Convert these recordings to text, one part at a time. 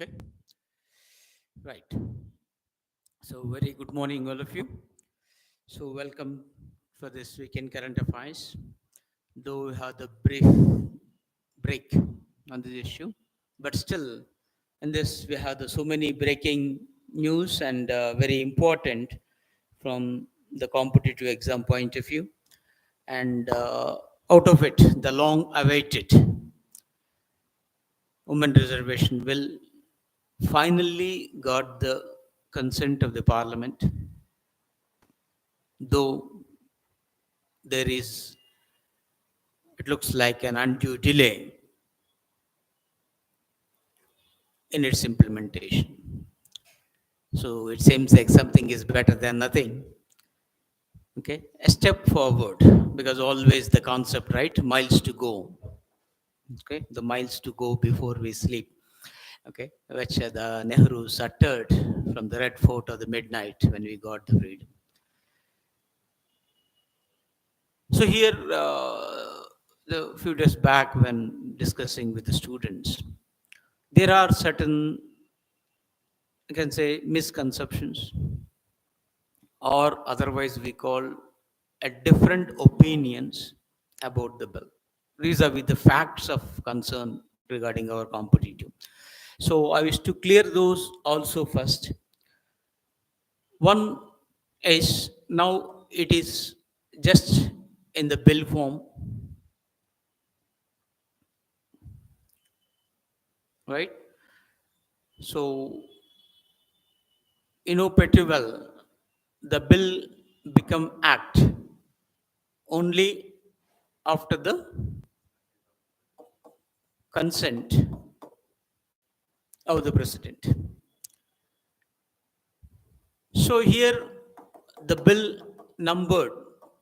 Okay, right. So, very good morning, all of you. So, welcome for this weekend current affairs. Though we have the brief break on this issue, but still, in this we have so many breaking news and very important from the competitive exam point of view. And out of it, the long-awaited women reservation will finally got the consent of the parliament, though there is, it looks like an undue delay in its implementation. So it seems like something is better than nothing. Okay, a step forward, because always the concept, right? Miles to go. Okay, the miles to go before we sleep. Okay, which the Nehrus uttered from the Red Fort of the midnight when we got the freedom. So here, the few days back, when discussing with the students, there are certain, I can say, misconceptions, or otherwise we call a different opinions about the bill. These are with the facts of concern regarding our competitive. So I wish to clear those also first. One is now it is just in the bill form, right? So you know pretty well the bill become act only after the consent of the president. So here the bill numbered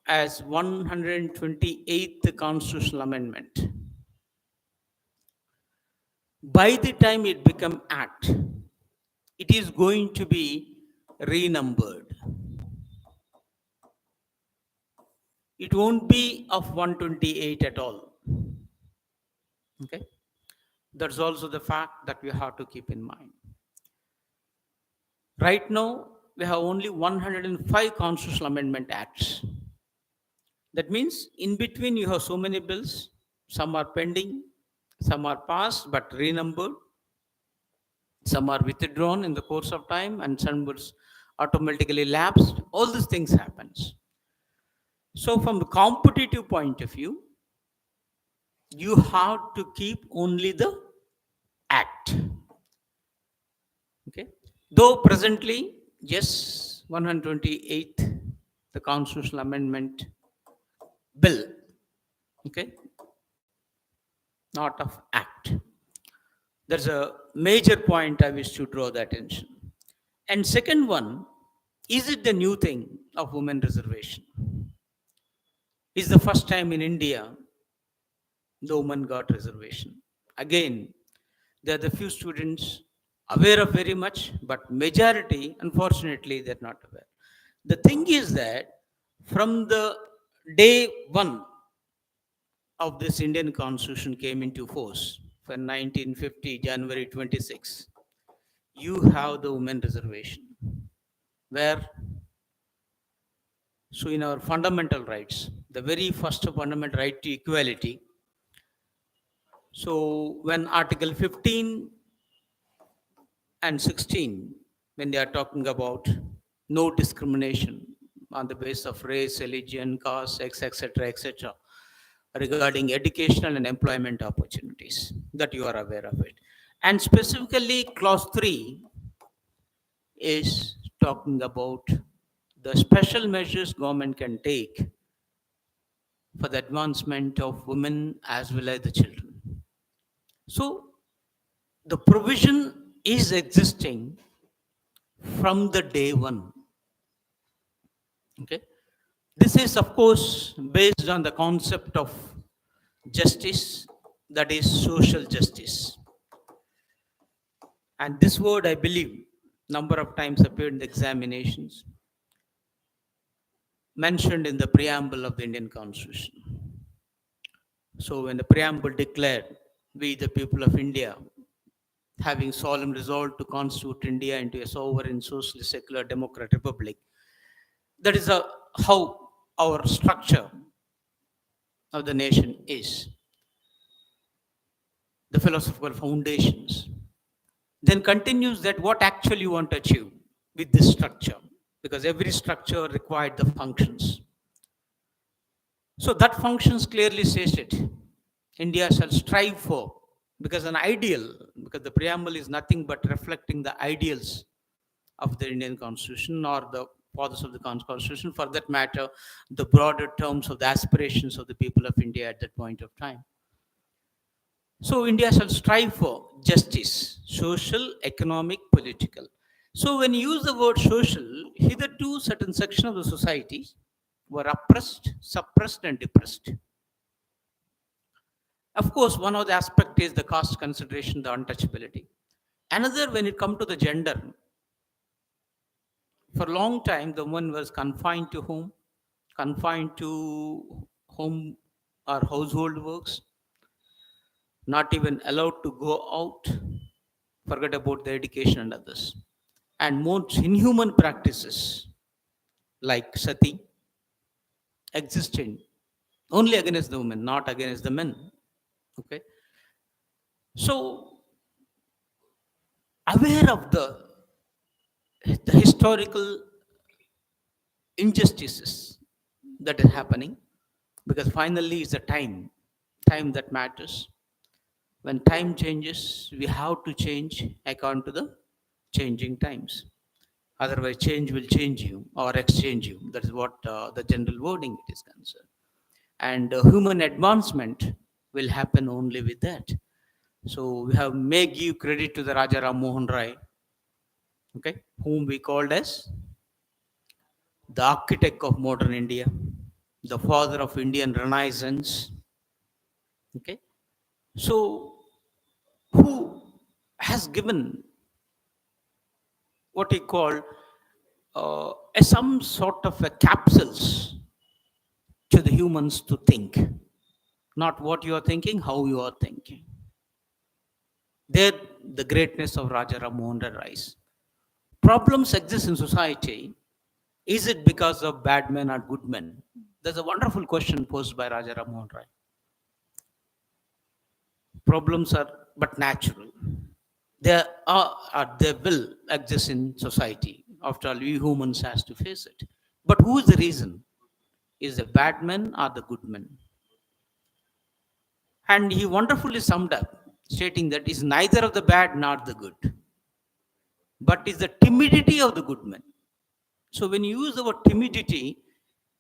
as 128th constitutional amendment. By the time it become act, it is going to be renumbered. It won't be of 128 at all. Okay, that's also the fact that we have to keep in mind. Right now, we have only 105 constitutional amendment acts. That means in between you have so many bills, some are pending, some are passed but renumbered, some are withdrawn in the course of time, and some was automatically lapsed. All these things happens. So from the competitive point of view, you have to keep only the act. Okay. Though presently, yes, 128th, the constitutional amendment bill, okay, not of act. There's a major point I wish to draw the attention. And second one, is it the new thing of women reservation? Is the first time in India the woman got reservation? Again, there are the few students aware of very much, but majority, unfortunately, they're not aware. The thing is that from the day one of this Indian Constitution came into force for 1950, January 26, you have the women reservation. Where, so in our fundamental rights, the very first fundamental right to equality. So when Article 15 and 16, when they are talking about no discrimination on the basis of race, religion, caste, sex, etc., regarding educational and employment opportunities, that you are aware of it. And specifically, clause 3 is talking about the special measures government can take for the advancement of women as well as the children. So the provision is existing from the day one. Okay. This is, of course, based on the concept of justice, that is social justice. And this word, I believe, number of times appeared in the examinations, mentioned in the preamble of the Indian Constitution. So when the preamble declared, we the people of India having solemn resolve to constitute India into a sovereign, socialist, secular, democratic republic. That is how our structure of the nation is, the philosophical foundations. Then continues that what actually you want to achieve with this structure, because every structure required the functions. So that functions clearly says it. India shall strive for, because an ideal, because the preamble is nothing but reflecting the ideals of the Indian Constitution or the fathers of the Constitution, for that matter, the broader terms of the aspirations of the people of India at that point of time. So India shall strive for justice, social, economic, political. So when you use the word social, hitherto certain section of the society were oppressed, suppressed, and depressed. Of course, one of the aspect is the caste consideration, the untouchability. Another, when it comes to the gender, for a long time the woman was confined to home or household works, not even allowed to go out, forget about the education and others. And most inhuman practices like sati existing only against the women, not against the men. Okay. So aware of the historical injustices that is happening, because finally it's the time that matters. When time changes, we have to change according to the changing times. Otherwise, change will change you or exchange you. That is what the general wording it is concerned. And human advancement will happen only with that. So we have may give credit to the Raja Ram Mohan Rai, okay, whom we called as the architect of modern India, the father of Indian Renaissance. Okay, so who has given what he called some sort of a capsules to the humans to think, not what you are thinking, how you are thinking. There, the greatness of Raja Ram Mohan Rai. Problems exist in society. Is it because of bad men or good men? There's a wonderful question posed by Raja Ram Mohan Rai. Problems are but natural. They will exist in society. After all, we humans has to face it. But who is the reason? Is the bad men or the good men? And he wonderfully summed up, stating that is neither of the bad nor the good, but is the timidity of the good men. So when you use the word timidity,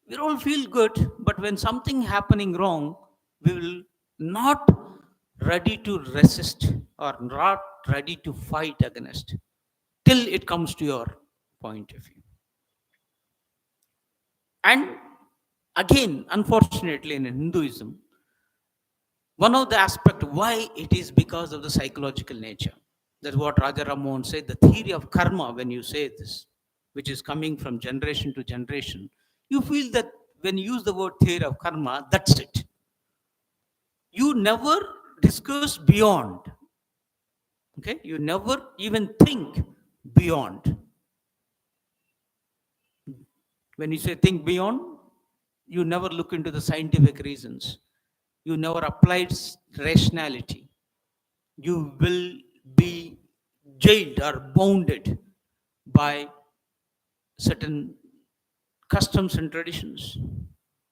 we all feel good, but when something happening wrong, we will not ready to resist or not ready to fight against till it comes to your point of view. And again, unfortunately, in Hinduism, one of the aspects why it is because of the psychological nature. That's what Raja Ram Mohan said. The theory of karma, when you say this, which is coming from generation to generation, you feel that when you use the word theory of karma, that's it. You never discuss beyond. Okay, you never even think beyond. When you say think beyond, you never look into the scientific reasons. You never applied rationality. You will be jailed or bounded by certain customs and traditions,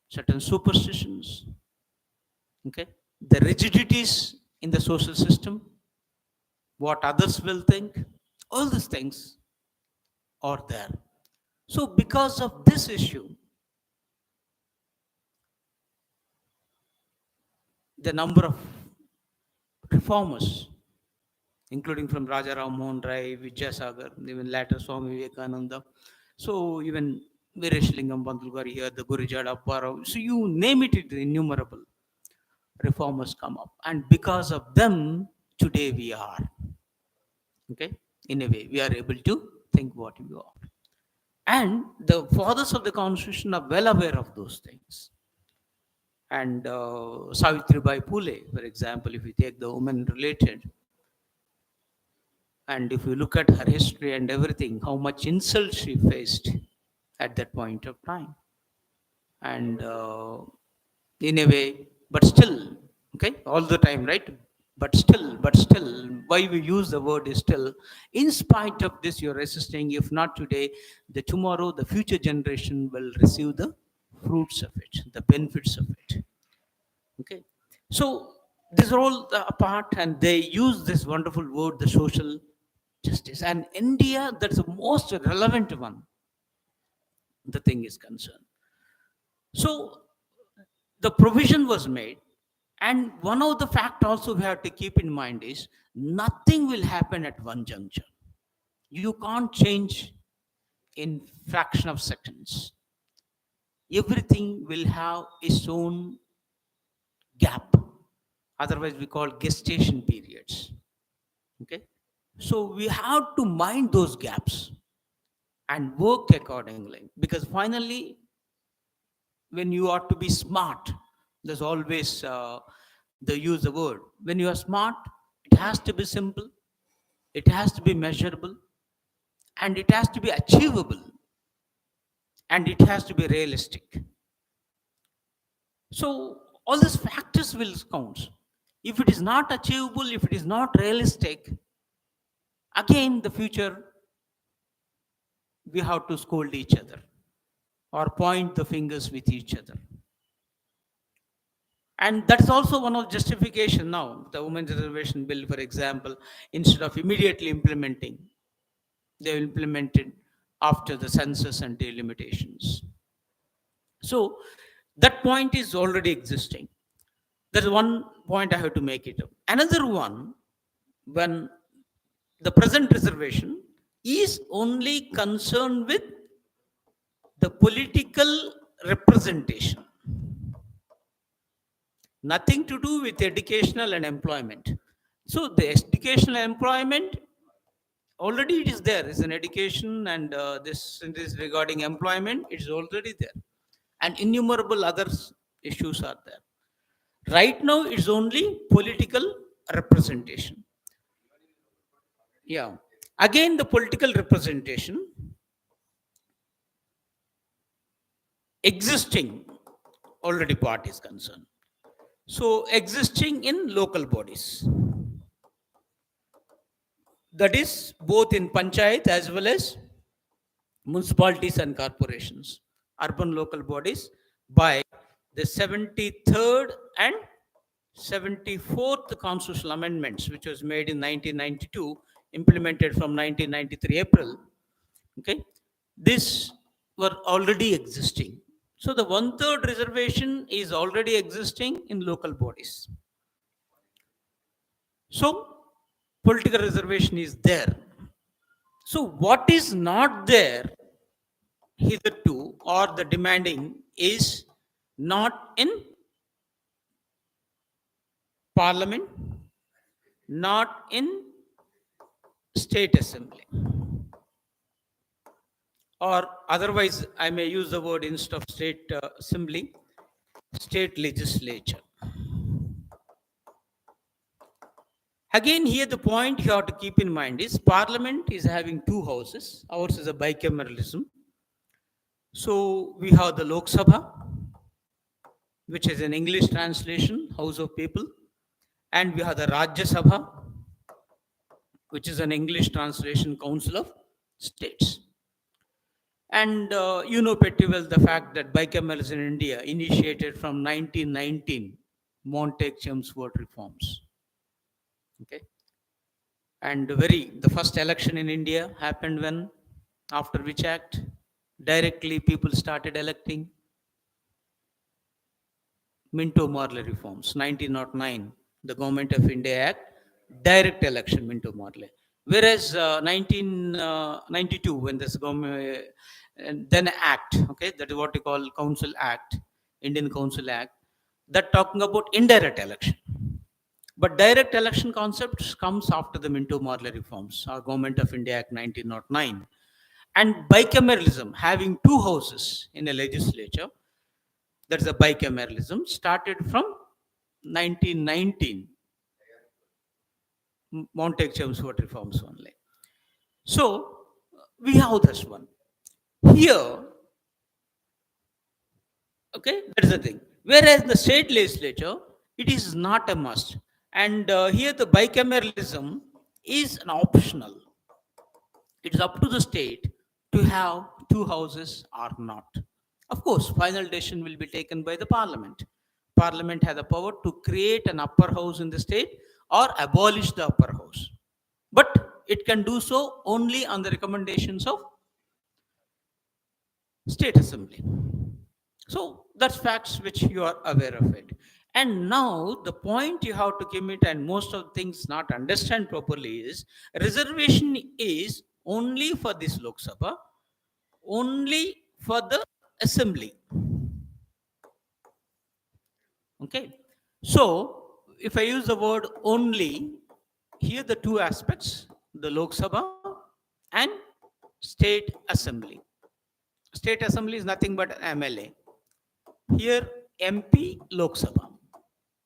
certain superstitions, okay? The rigidities in the social system, what others will think, all these things are there. So, because of this issue, the number of reformers, including from Raja Ram Mohan Rai, Vidyasagar, even later Swami Vivekananda, so even Vireshilingam Bandulgari here, the Gurijad Apparao, so you name it, it is innumerable reformers come up. And because of them, today we are. Okay? In a way, we are able to think what we are. And the fathers of the Constitution are well aware of those things. And Savitribai Phule, for example, if we take the women related, And if you look at her history and everything, how much insult she faced at that point of time. And in a way, but still, okay, all the time, right? But still, why we use the word is still, in spite of this, you're resisting. If not today, the tomorrow, the future generation will receive the fruits of it, the benefits of it. Okay. So these are all apart, and they use this wonderful word, the social justice. And India, that's the most relevant one, the thing is concerned. So the provision was made, and one of the fact also we have to keep in mind is nothing will happen at one juncture. You can't change in fraction of seconds. Everything will have its own gap. Otherwise, we call gestation periods. Okay. So we have to mind those gaps and work accordingly, because finally, when you are to be smart, there's always they use the word, when you are smart, it has to be simple, it has to be measurable, and it has to be achievable, and it has to be realistic. So all these factors will count. If it is not achievable, if it is not realistic, again the future, we have to scold each other or point the fingers with each other. And that's also one of justification now. The Women's Reservation Bill, for example, instead of immediately implementing, they implemented after the census and delimitations. So that point is already existing. That's one point I have to make it up. Another one, when the present reservation is only concerned with the political representation, nothing to do with educational and employment. So the educational employment, already it is there. It's an education, and this regarding employment, it is already there. And innumerable other issues are there. Right now, it's only political representation. Yeah. Again, the political representation existing already part is concerned. So existing in local bodies, that is both in panchayat as well as municipalities and corporations, urban local bodies, by the 73rd and 74th constitutional amendments, which was made in 1992, implemented from 1993 April. Okay, this were already existing. So the one-third reservation is already existing in local bodies. So political reservation is there. So what is not there hitherto, or the demanding, is not in parliament, not in state assembly, or otherwise I may use the word instead of state assembly, state legislature. Again, here the point you have to keep in mind is parliament is having two houses. Ours is a bicameralism. So we have the Lok Sabha, which is an English translation, House of People, and we have the Rajya Sabha, which is an English translation, Council of States. And you know pretty well the fact that bicameralism in India initiated from 1919, Montague-Chelmsford reforms. Okay, and the first election in India happened when, after which act, directly people started electing. Minto Morley reforms, 1909, the Government of India Act, direct election, Minto Morley. Whereas 1992, when this government, then Act, okay, that is what we call Council Act, Indian Council Act, that talking about indirect election. But direct election concept comes after the Minto Morley reforms, our Government of India Act 1909. And bicameralism, having two houses in a legislature, that's a bicameralism, started from 1919, Montague Chelmsford reforms only. So we have this one. Here, okay, that's the thing. Whereas the state legislature, it is not a must. And here the bicameralism is an optional. It is up to the state to have two houses or not. Of course, final decision will be taken by the parliament. Parliament has the power to create an upper house in the state or abolish the upper house. But it can do so only on the recommendations of state assembly. So that's facts which you are aware of it. And now the point you have to give it, and most of things not understand properly, is reservation is only for this Lok Sabha, only for the assembly. Okay. So if I use the word only, here the two aspects, the Lok Sabha and state assembly. State assembly is nothing but an MLA. Here MP Lok Sabha.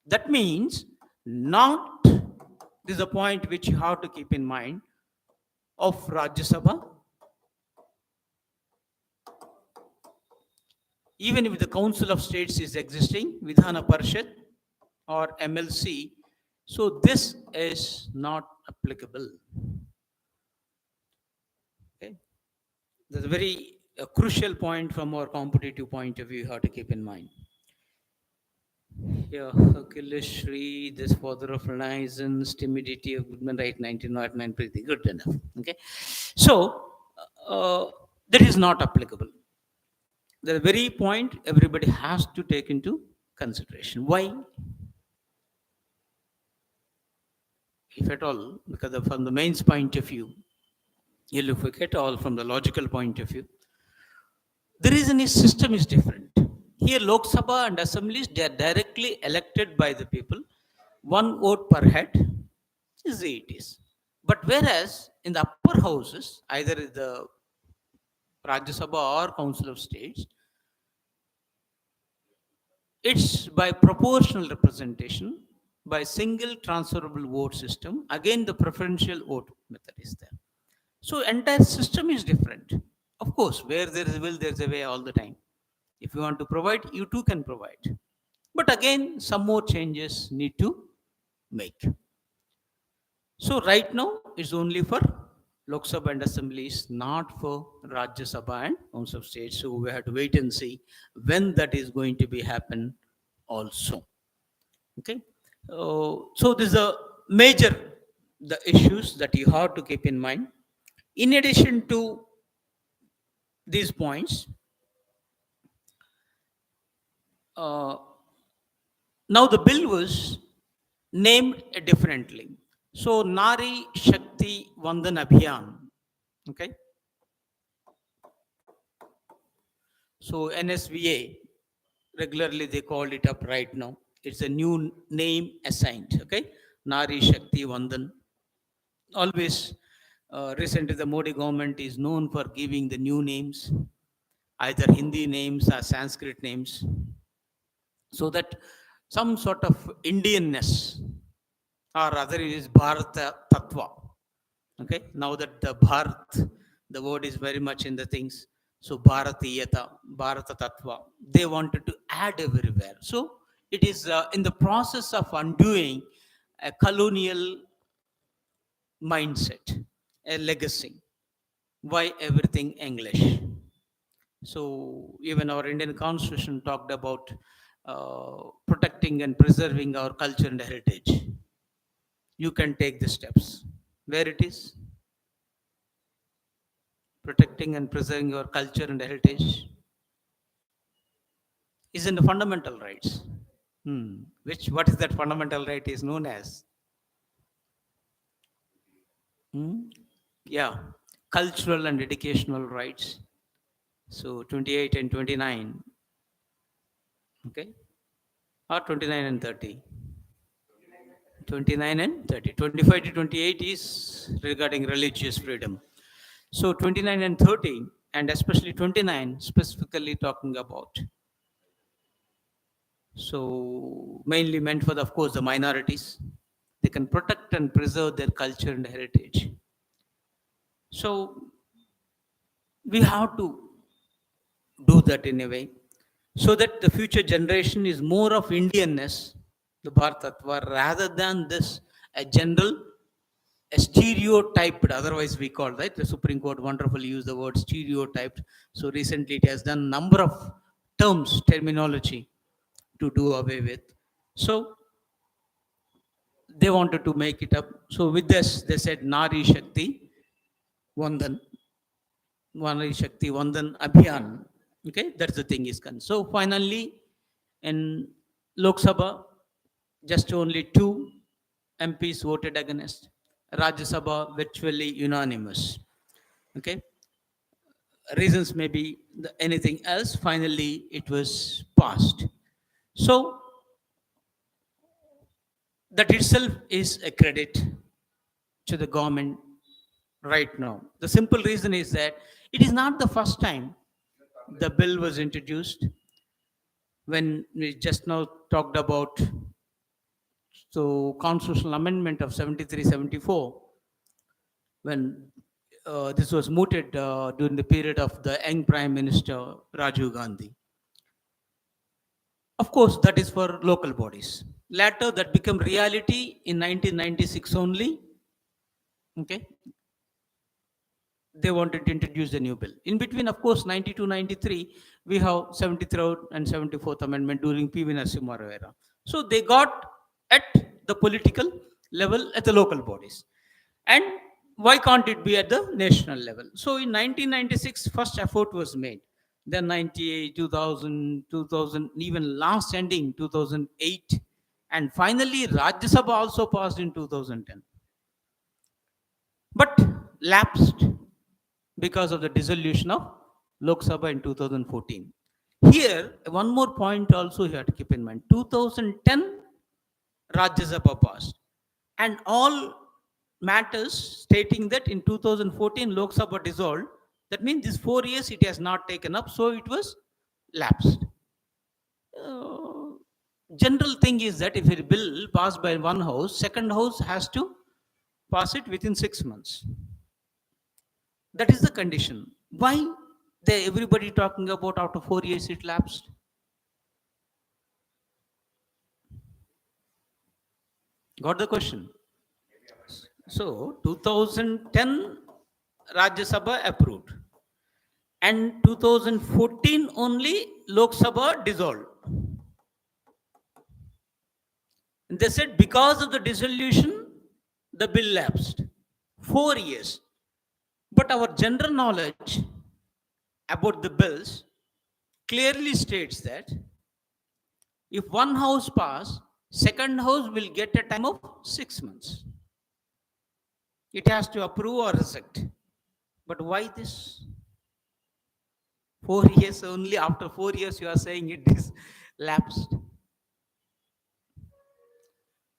That means not, this is a point which you have to keep in mind, of Rajya Sabha. Even if the Council of States is existing, Vidhana Parishad or MLC, so this is not applicable. Okay. That's a very crucial point from our competitive point of view, you have to keep in mind. Yeah, Achilles Shri, this father of renaissance, timidity of Goodman, right, 1909, pretty good enough. Okay. So, that is not applicable. The very point everybody has to take into consideration. Why? If at all, because from the mains point of view, you look at all from the logical point of view. The reason is system is different. Here, Lok Sabha and assemblies, they are directly elected by the people. One vote per head is the it is. But whereas in the upper houses, either the Rajya Sabha or Council of States, it's by proportional representation, by single transferable vote system. Again, the preferential vote method is there. So entire system is different. Of course, where there is a will, there is a way all the time. If you want to provide, you too can provide. But again, some more changes need to make. So right now, it's only for Lok Sabha and assemblies, not for Rajya Sabha and Council of States. So we have to wait and see when that is going to be happen also. Okay. So this is a major the issues that you have to keep in mind. In addition to these points, now the bill was named differently. So Nari Shakti Vandan Abhiyan. Okay. So NSVA, regularly they called it up right now. It's a new name assigned. Okay. Nari Shakti Vandan. Always, recently the Modi government is known for giving the new names, either Hindi names or Sanskrit names, so that some sort of Indianness or other is Bharata Tattva. Okay, now that the Bharat, the word is very much in the things. So Bharatiyata, Bharata Tattva, they wanted to add everywhere. So it is in the process of undoing a colonial mindset, a legacy. Why everything English? So even our Indian Constitution talked about protecting and preserving our culture and heritage. You can take the steps. Where it is? Protecting and preserving your culture and heritage is in the fundamental rights. What is that fundamental right is known as? Yeah, cultural and educational rights. So 28 and 29, okay, or 29 and 30. 29 and 30. 25 to 28 is regarding religious freedom. So 29 and 30, and especially 29, specifically talking about. So mainly meant for, of course, the minorities. They can protect and preserve their culture and heritage. So we have to do that in a way so that the future generation is more of Indianness, the Bharatatva, rather than this a general, a stereotyped, otherwise we call, right? The Supreme Court wonderfully used the word stereotyped. So recently it has done number of terms, terminology to do away with. So they wanted to make it up. So with this, they said Nari Shakti Vandan, Nari Shakti Vandan Abhiyan. Okay, that's the thing is concerned. So finally, in Lok Sabha, just only 2 MPs voted against. Rajya Sabha virtually unanimous. Okay, reasons may be anything else. Finally, it was passed. So that itself is a credit to the government right now. The simple reason is that it is not the first time the bill was introduced. When we just now talked about so constitutional amendment of 73-74, when this was mooted during the period of the young Prime Minister Rajiv Gandhi. Of course, that is for local bodies. Later, that became reality in 1996 only. Okay, they wanted to introduce the new bill. In between, of course, 92-93, we have 73rd and 74th Amendment during P.V. Narasimha Rao era. So they got at the political level at the local bodies. And why can't it be at the national level? So in 1996, first effort was made. Then 98, 2000, 2000, even last ending 2008. And finally, Rajya Sabha also passed in 2010. But lapsed because of the dissolution of Lok Sabha in 2014. Here, one more point also you have to keep in mind. 2010, Rajya Sabha passed. And all matters stating that in 2014, Lok Sabha dissolved. That means these 4 years it has not taken up, so it was lapsed. Uh, General thing is that if a bill passed by one house, second house has to pass it within 6 months. That is the condition. Why they everybody talking about after 4 years it lapsed? Got the question? So 2010 Rajya Sabha approved, and 2014 only Lok Sabha dissolved. And they said because of the dissolution, the bill lapsed. 4 years. But our general knowledge about the bills clearly states that if one house pass, second house will get a time of 6 months. It has to approve or reject. But why this? 4 years only, after 4 years you are saying it is lapsed.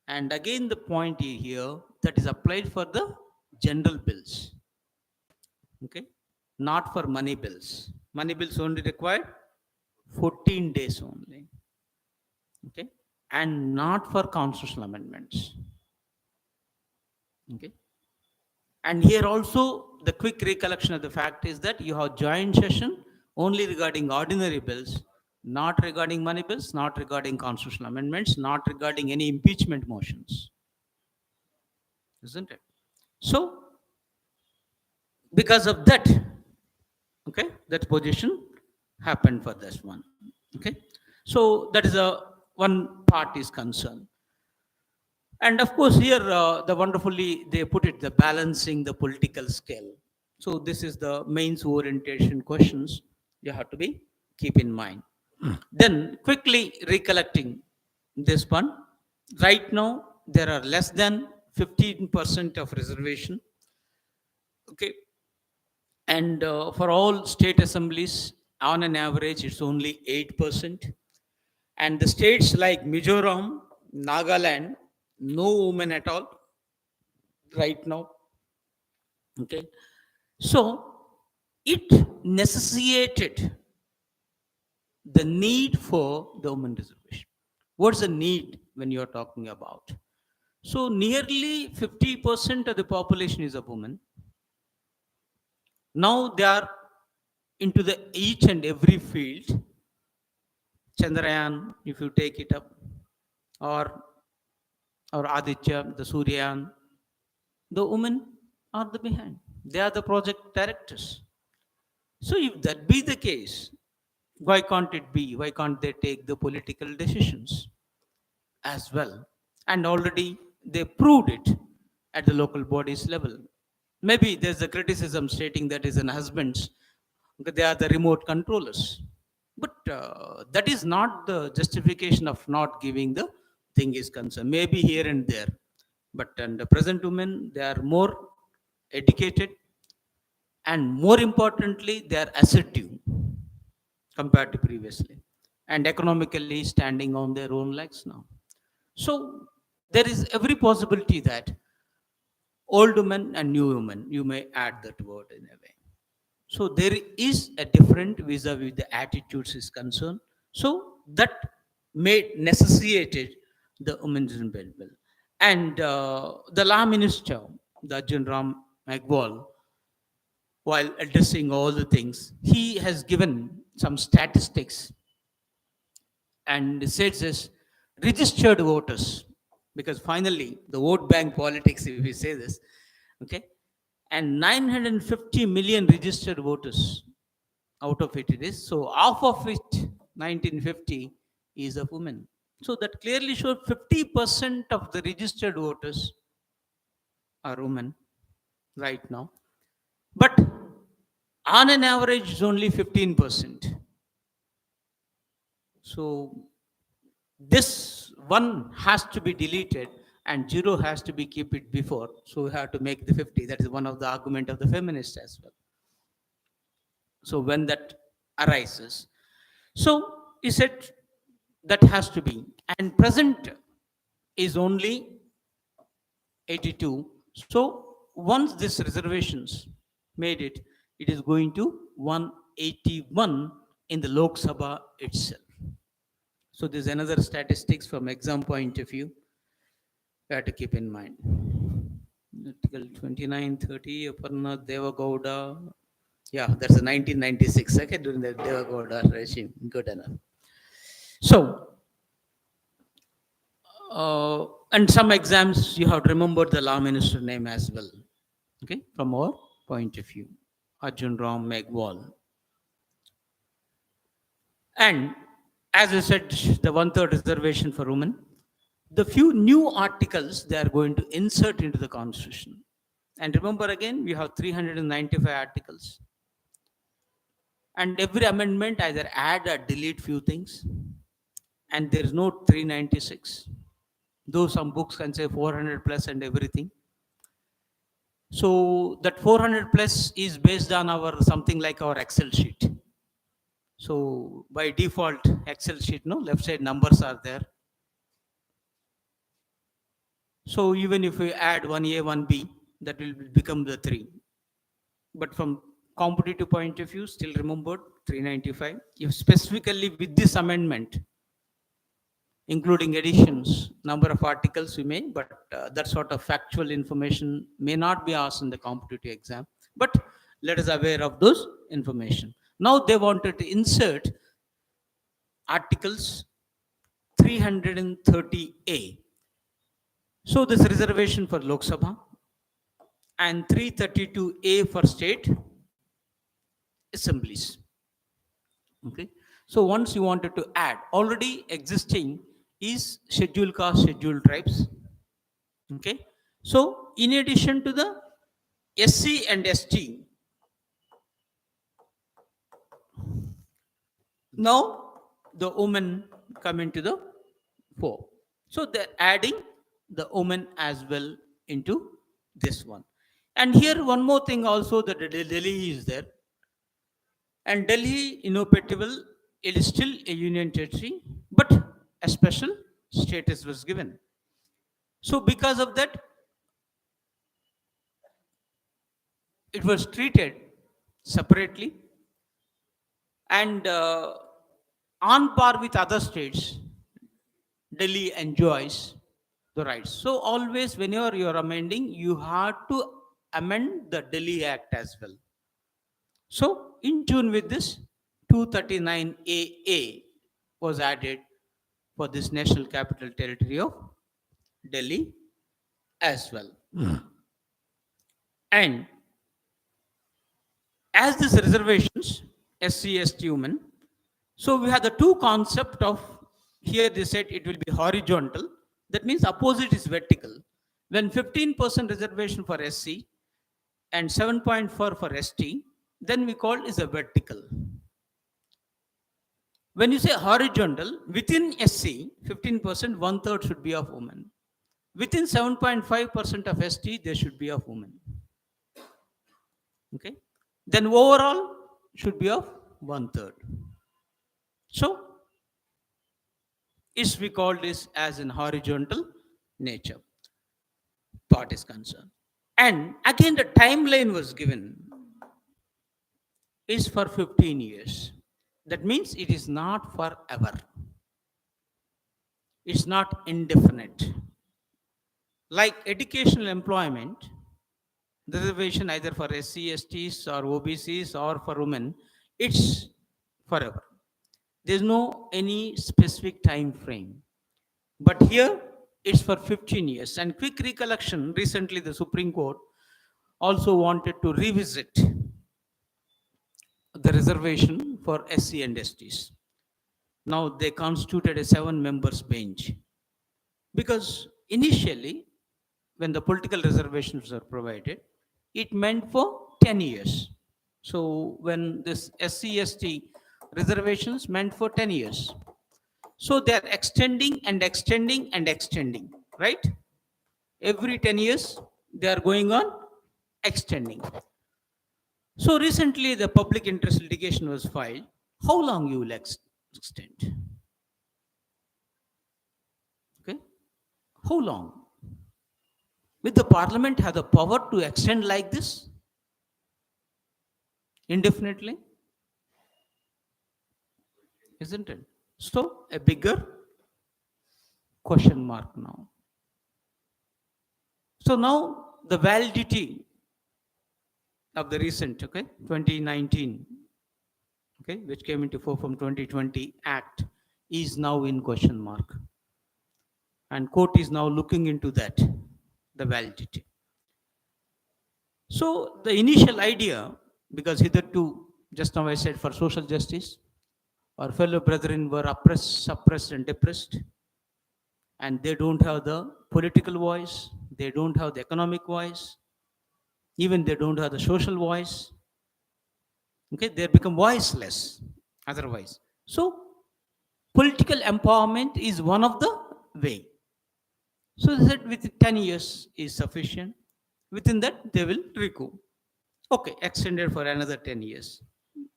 And again the point here that is applied for the general bills. Okay, not for money bills. Money bills only required 14 days only. Okay, and not for constitutional amendments. Okay, and here also the quick recollection of the fact is that you have joint session only regarding ordinary bills, not regarding money bills, not regarding constitutional amendments, not regarding any impeachment motions. Isn't it? So because of that, okay, that position happened for this one. Okay, so that is a one part is concerned. And of course here the wonderfully they put it, the balancing the political scale. So this is the mains orientation questions you have to be keep in mind. Then quickly recollecting this one, right now there are less than 15% of reservation. Okay, and for all state assemblies on an average it's only 8%. And the states like Mizoram, Nagaland, no women at all right now. Okay, so it necessitated the need for the women reservation. What's the need when you're talking about? So nearly 50% of the population is a woman. Now they are into the each and every field. Chandrayaan, if you take it up, or Aditya, the Suryan, the women are the behind. They are the project directors. So if that be the case, why can't it be? Why can't they take the political decisions as well? And already they proved it at the local bodies level. Maybe there's a criticism stating that is an husband's, they are the remote controllers. But that is not the justification of not giving the thing is concerned. Maybe here and there. But and the present women, they are more educated, and more importantly, they are assertive compared to previously, and economically standing on their own legs now. So there is every possibility that old woman and new woman, you may add that word in a way. So there is a different vis-a-vis the attitudes is concerned. So that made necessitated the women's bill. And the law minister, the Arjun Ram Megwal, while addressing all the things, he has given some statistics and says this registered voters, because finally the vote bank politics, if we say this, okay, and 950 million registered voters out of it is. So half of it, 1950, is a woman. So that clearly shows 50% of the registered voters are women right now. But on an average, it's only 15%. So this one has to be deleted and zero has to be keep it before. So we have to make the 50. That is one of the argument of the feminists as well. So when that arises, so he said that has to be, and present is only 82. So once this reservations made it, it is going to 181 in the Lok Sabha itself. So there's another statistics from exam point of view we have to keep in mind. Article 2930, Aparna Devagowda. Yeah, that's a 1996, okay, during the Devagowda regime. Good enough. So, and some exams you have to remember the law minister name as well, okay, from our point of view. Arjun Ram Megwal. And as I said, the one-third reservation for women, the few new articles they are going to insert into the constitution. And remember again, we have 395 articles. And every amendment either add or delete few things. And there is no 396. Though some books can say 400 plus and everything. So that 400 plus is based on our something like our Excel sheet. So by default, Excel sheet, no, left side numbers are there. So even if we add 1A, 1B, that will become the 3. But from competitive point of view, still remembered 395. If specifically with this amendment, including additions, number of articles we may, but that sort of factual information may not be asked in the competitive exam. But let us aware of those information. Now they wanted to insert articles 330A. So this reservation for Lok Sabha and 332A for state assemblies. Okay. So once you wanted to add, already existing is scheduled caste, scheduled tribes. Okay. So in addition to the SC and ST, now the women come into the fore. So they're adding the women as well into this one. And here one more thing also, that Delhi is there. And Delhi, inoperative, it is still a union territory, but a special status was given. So because of that, it was treated separately and on par with other states, Delhi enjoys the rights. So always whenever you are amending, you have to amend the Delhi Act as well. So in tune with this, 239AA was added for this National Capital Territory of Delhi as well. And as these reservations, SC, ST women, so we have the two concept of, here they said it will be horizontal, that means opposite is vertical. When 15% reservation for SC and 7.4 for ST, then we call is a vertical. When you say horizontal, within SC, 15%, one third should be of women. Within 7.5% of ST, there should be of women. Okay. Then overall should be of one third. So, is we call this as an horizontal nature part is concerned. And again, the timeline was given is for 15 years. That means it is not forever. It's not indefinite. Like educational employment, reservation either for SC, STs or OBCs or for women, it's forever. There's no any specific time frame. But here it's for 15 years. And quick recollection, recently the Supreme Court also wanted to revisit the reservation for SC and STs. Now they constituted a 7 members bench. Because initially, when the political reservations were provided, it meant for 10 years. So when this SC, ST reservations meant for 10 years. So they are extending and extending and extending, right? Every 10 years, they are going on extending. So recently, the public interest litigation was filed. How long you will extend? Okay? How long? Will the parliament have the power to extend like this? Indefinitely? Isn't it? So, a bigger question mark now. So now the validity of the recent, 2019, which came into force from 2020 Act is now in question mark. And court is now looking into that, the validity. So the initial idea, because hitherto, just now I said for social justice, our fellow brethren were oppressed, suppressed and depressed. And they don't have the political voice, they don't have the economic voice, even they don't have the social voice. Okay, they become voiceless otherwise. So political empowerment is one of the way. So they said with 10 years is sufficient. Within that, they will recoup. Okay, extended for another 10 years.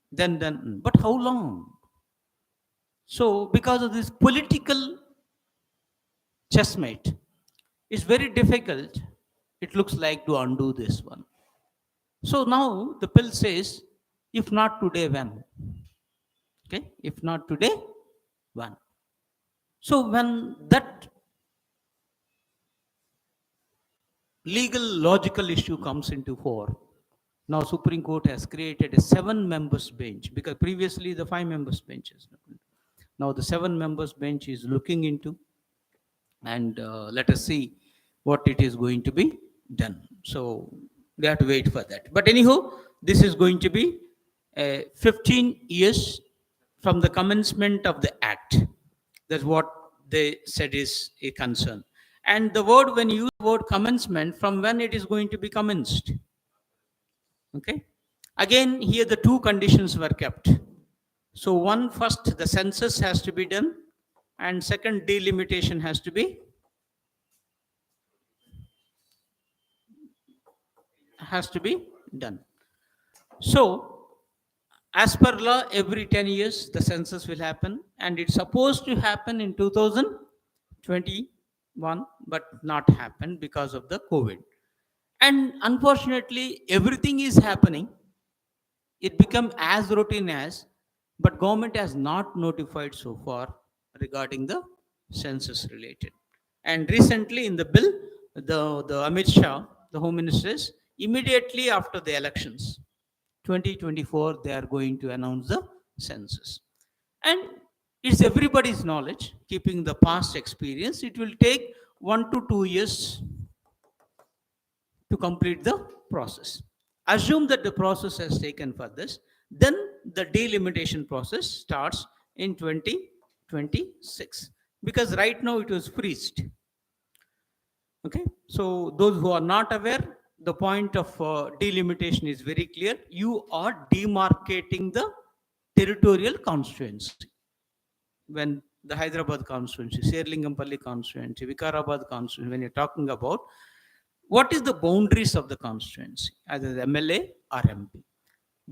Then, but how long? So because of this political chessmate, it's very difficult, it looks like, to undo this one. So now the bill says, if not today, when? Okay, if not today, when? So when that legal logical issue comes into fore, now Supreme Court has created a 7 members bench, because previously the 5 members bench is. Now the 7 members bench is looking into, and let us see what it is going to be done. So we have to wait for that. But anyhow, this is going to be 15 years from the commencement of the act. That's what they said is a concern. And the word, when you use the word commencement, from when it is going to be commenced. Okay. Again, here the 2 conditions were kept. So one, first the census has to be done, and second, delimitation has to be done. So as per law, every 10 years the census will happen, and it's supposed to happen in 2021, but not happen because of the COVID. And unfortunately, everything is happening. It become as routine as, but government has not notified so far regarding the census related. And recently in the bill, the Amit Shah, the Home Minister, immediately after the elections, 2024, they are going to announce the census. And it's everybody's knowledge, keeping the past experience, it will take 1 to 2 years to complete the process. Assume that the process has taken for this, then the delimitation process starts in 2026, because right now it was freezed. Okay, so those who are not aware, the point of delimitation is very clear. You are demarcating the territorial constituency. When the Hyderabad constituency, Serlingampalli constituency, Vikarabad constituency, when you're talking about what is the boundaries of the constituency, either the MLA or MP.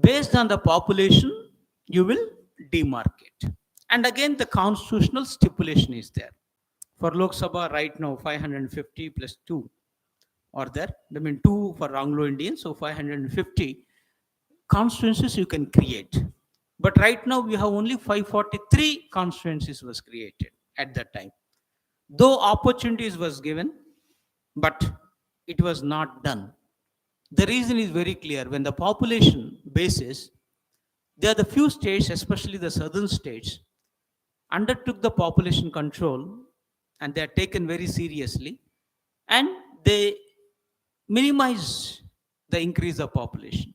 Based on the population, you will demarcate. And again, the constitutional stipulation is there. For Lok Sabha, right now, 550 plus 2 are there. I mean, 2 for Anglo Indian, so 550 constituencies you can create. But right now, we have only 543 constituencies was created at that time. Though opportunities was given, but it was not done. The reason is very clear. When the population basis, there are the few states, especially the southern states, undertook the population control, and they are taken very seriously, and they minimize the increase of population.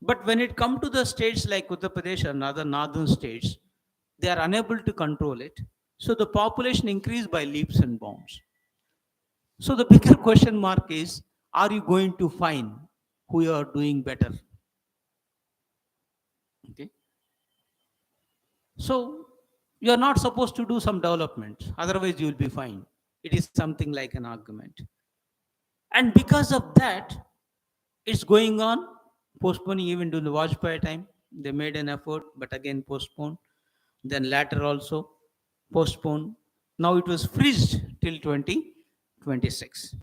But when it comes to the states like Uttar Pradesh and other northern states, they are unable to control it. So the population increased by leaps and bounds. So the bigger question mark is, are you going to find who you are doing better? Okay. So you are not supposed to do some development, otherwise you will be fine. It is something like an argument. And because of that, it's going on, postponing even during the Vajpayee time. They made an effort, but again postponed. Then later also postponed. Now it was freezed till 2026.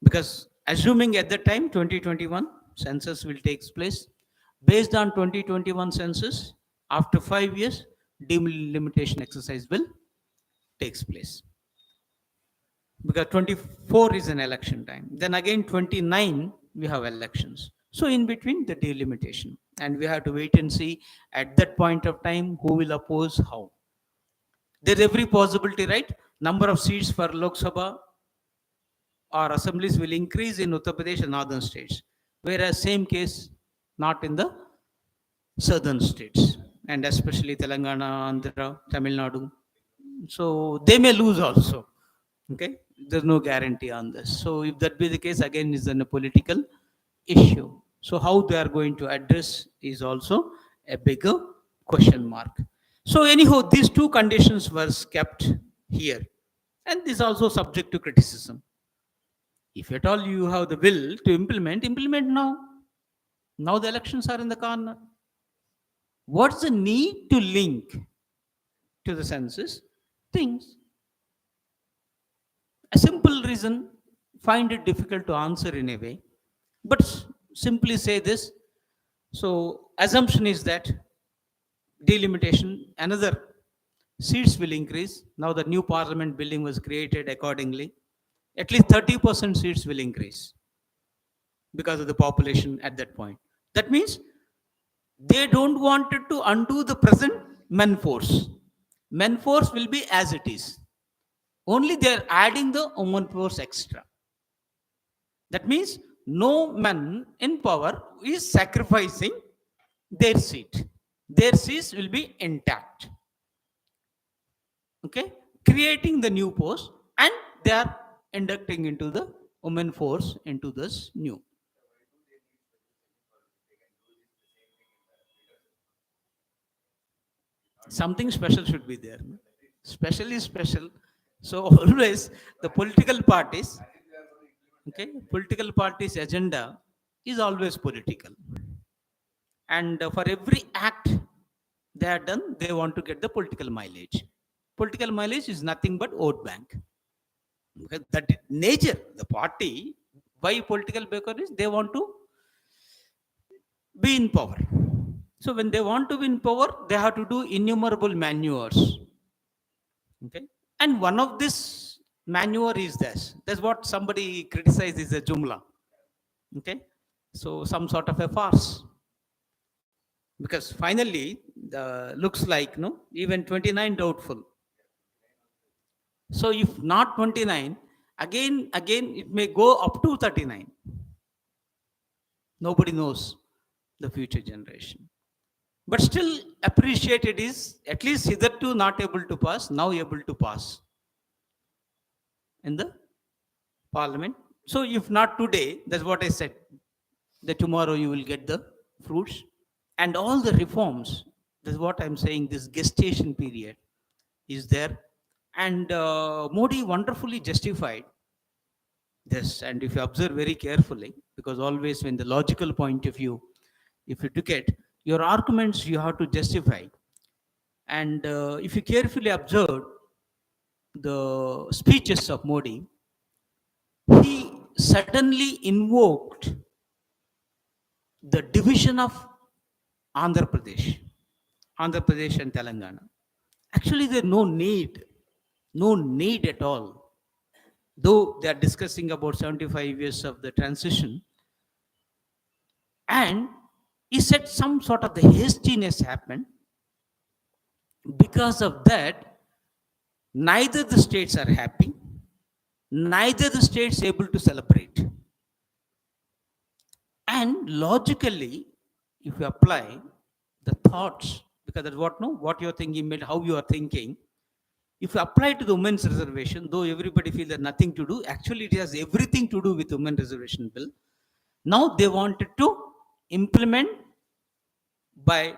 Because assuming at the time 2021 census will take place, based on 2021 census, after 5 years, delimitation exercise will takes place. Because 24 is an election time. Then again 29 we have elections. So in between the delimitation, and we have to wait and see at that point of time who will oppose how. There's every possibility, right? Number of seats for Lok Sabha or assemblies will increase in Uttar Pradesh and northern states, whereas same case not in the southern states, and especially Telangana, Andhra, Tamil Nadu. So they may lose also. Okay, there's no guarantee on this. So if that be the case, again is then a political issue. So how they are going to address is also a bigger question mark. So anyhow, these two conditions were kept here, and this is also subject to criticism. If at all you have the will to implement, implement now. Now the elections are in the corner. What's the need to link to the census things? A simple reason, find it difficult to answer in a way, but simply say this. So assumption is that delimitation, another seats will increase. Now the new parliament building was created accordingly. At least 30% seats will increase because of the population at that point. That means they don't want it to undo the present men force. Men force will be as it is. Only they are adding the woman force extra. That means no man in power is sacrificing their seat. Their seats will be intact. Okay, creating the new post, and they are inducting into the women force into this new. Something special should be there. Special is special. So always the political parties, okay, political parties agenda is always political. And for every act they are done, they want to get the political mileage. Political mileage is nothing but vote bank. Because that nature, the party, why political background is they want to be in power. So when they want to be in power, they have to do innumerable maneuvers. Okay, and one of this Manure is this. That's what somebody criticizes a jumla. Okay, so some sort of a farce, because finally the looks like no even 29 doubtful. So if not 29, again it may go up to 39. Nobody knows the future generation. But still appreciated is at least hitherto not able to pass, now able to pass in the parliament. So if not today, that's what I said, that tomorrow you will get the fruits. And all the reforms, that's what I'm saying, this gestation period is there. And Modi wonderfully justified this. And if you observe very carefully, because always when the logical point of view, if you took it, your arguments you have to justify. And if you carefully observe the speeches of Modi, he suddenly invoked the division of Andhra Pradesh, Andhra Pradesh and Telangana. Actually, there's no need at all. Though they are discussing about 75 years of the transition, and he said some sort of the hastiness happened. Because of that, neither the states are happy, neither the states able to celebrate. And logically, if you apply the thoughts, because that's what no, what you're thinking, how you are thinking, if you apply to the women's reservation, though everybody feels there's nothing to do, actually it has everything to do with women reservation bill. Now they wanted to implement by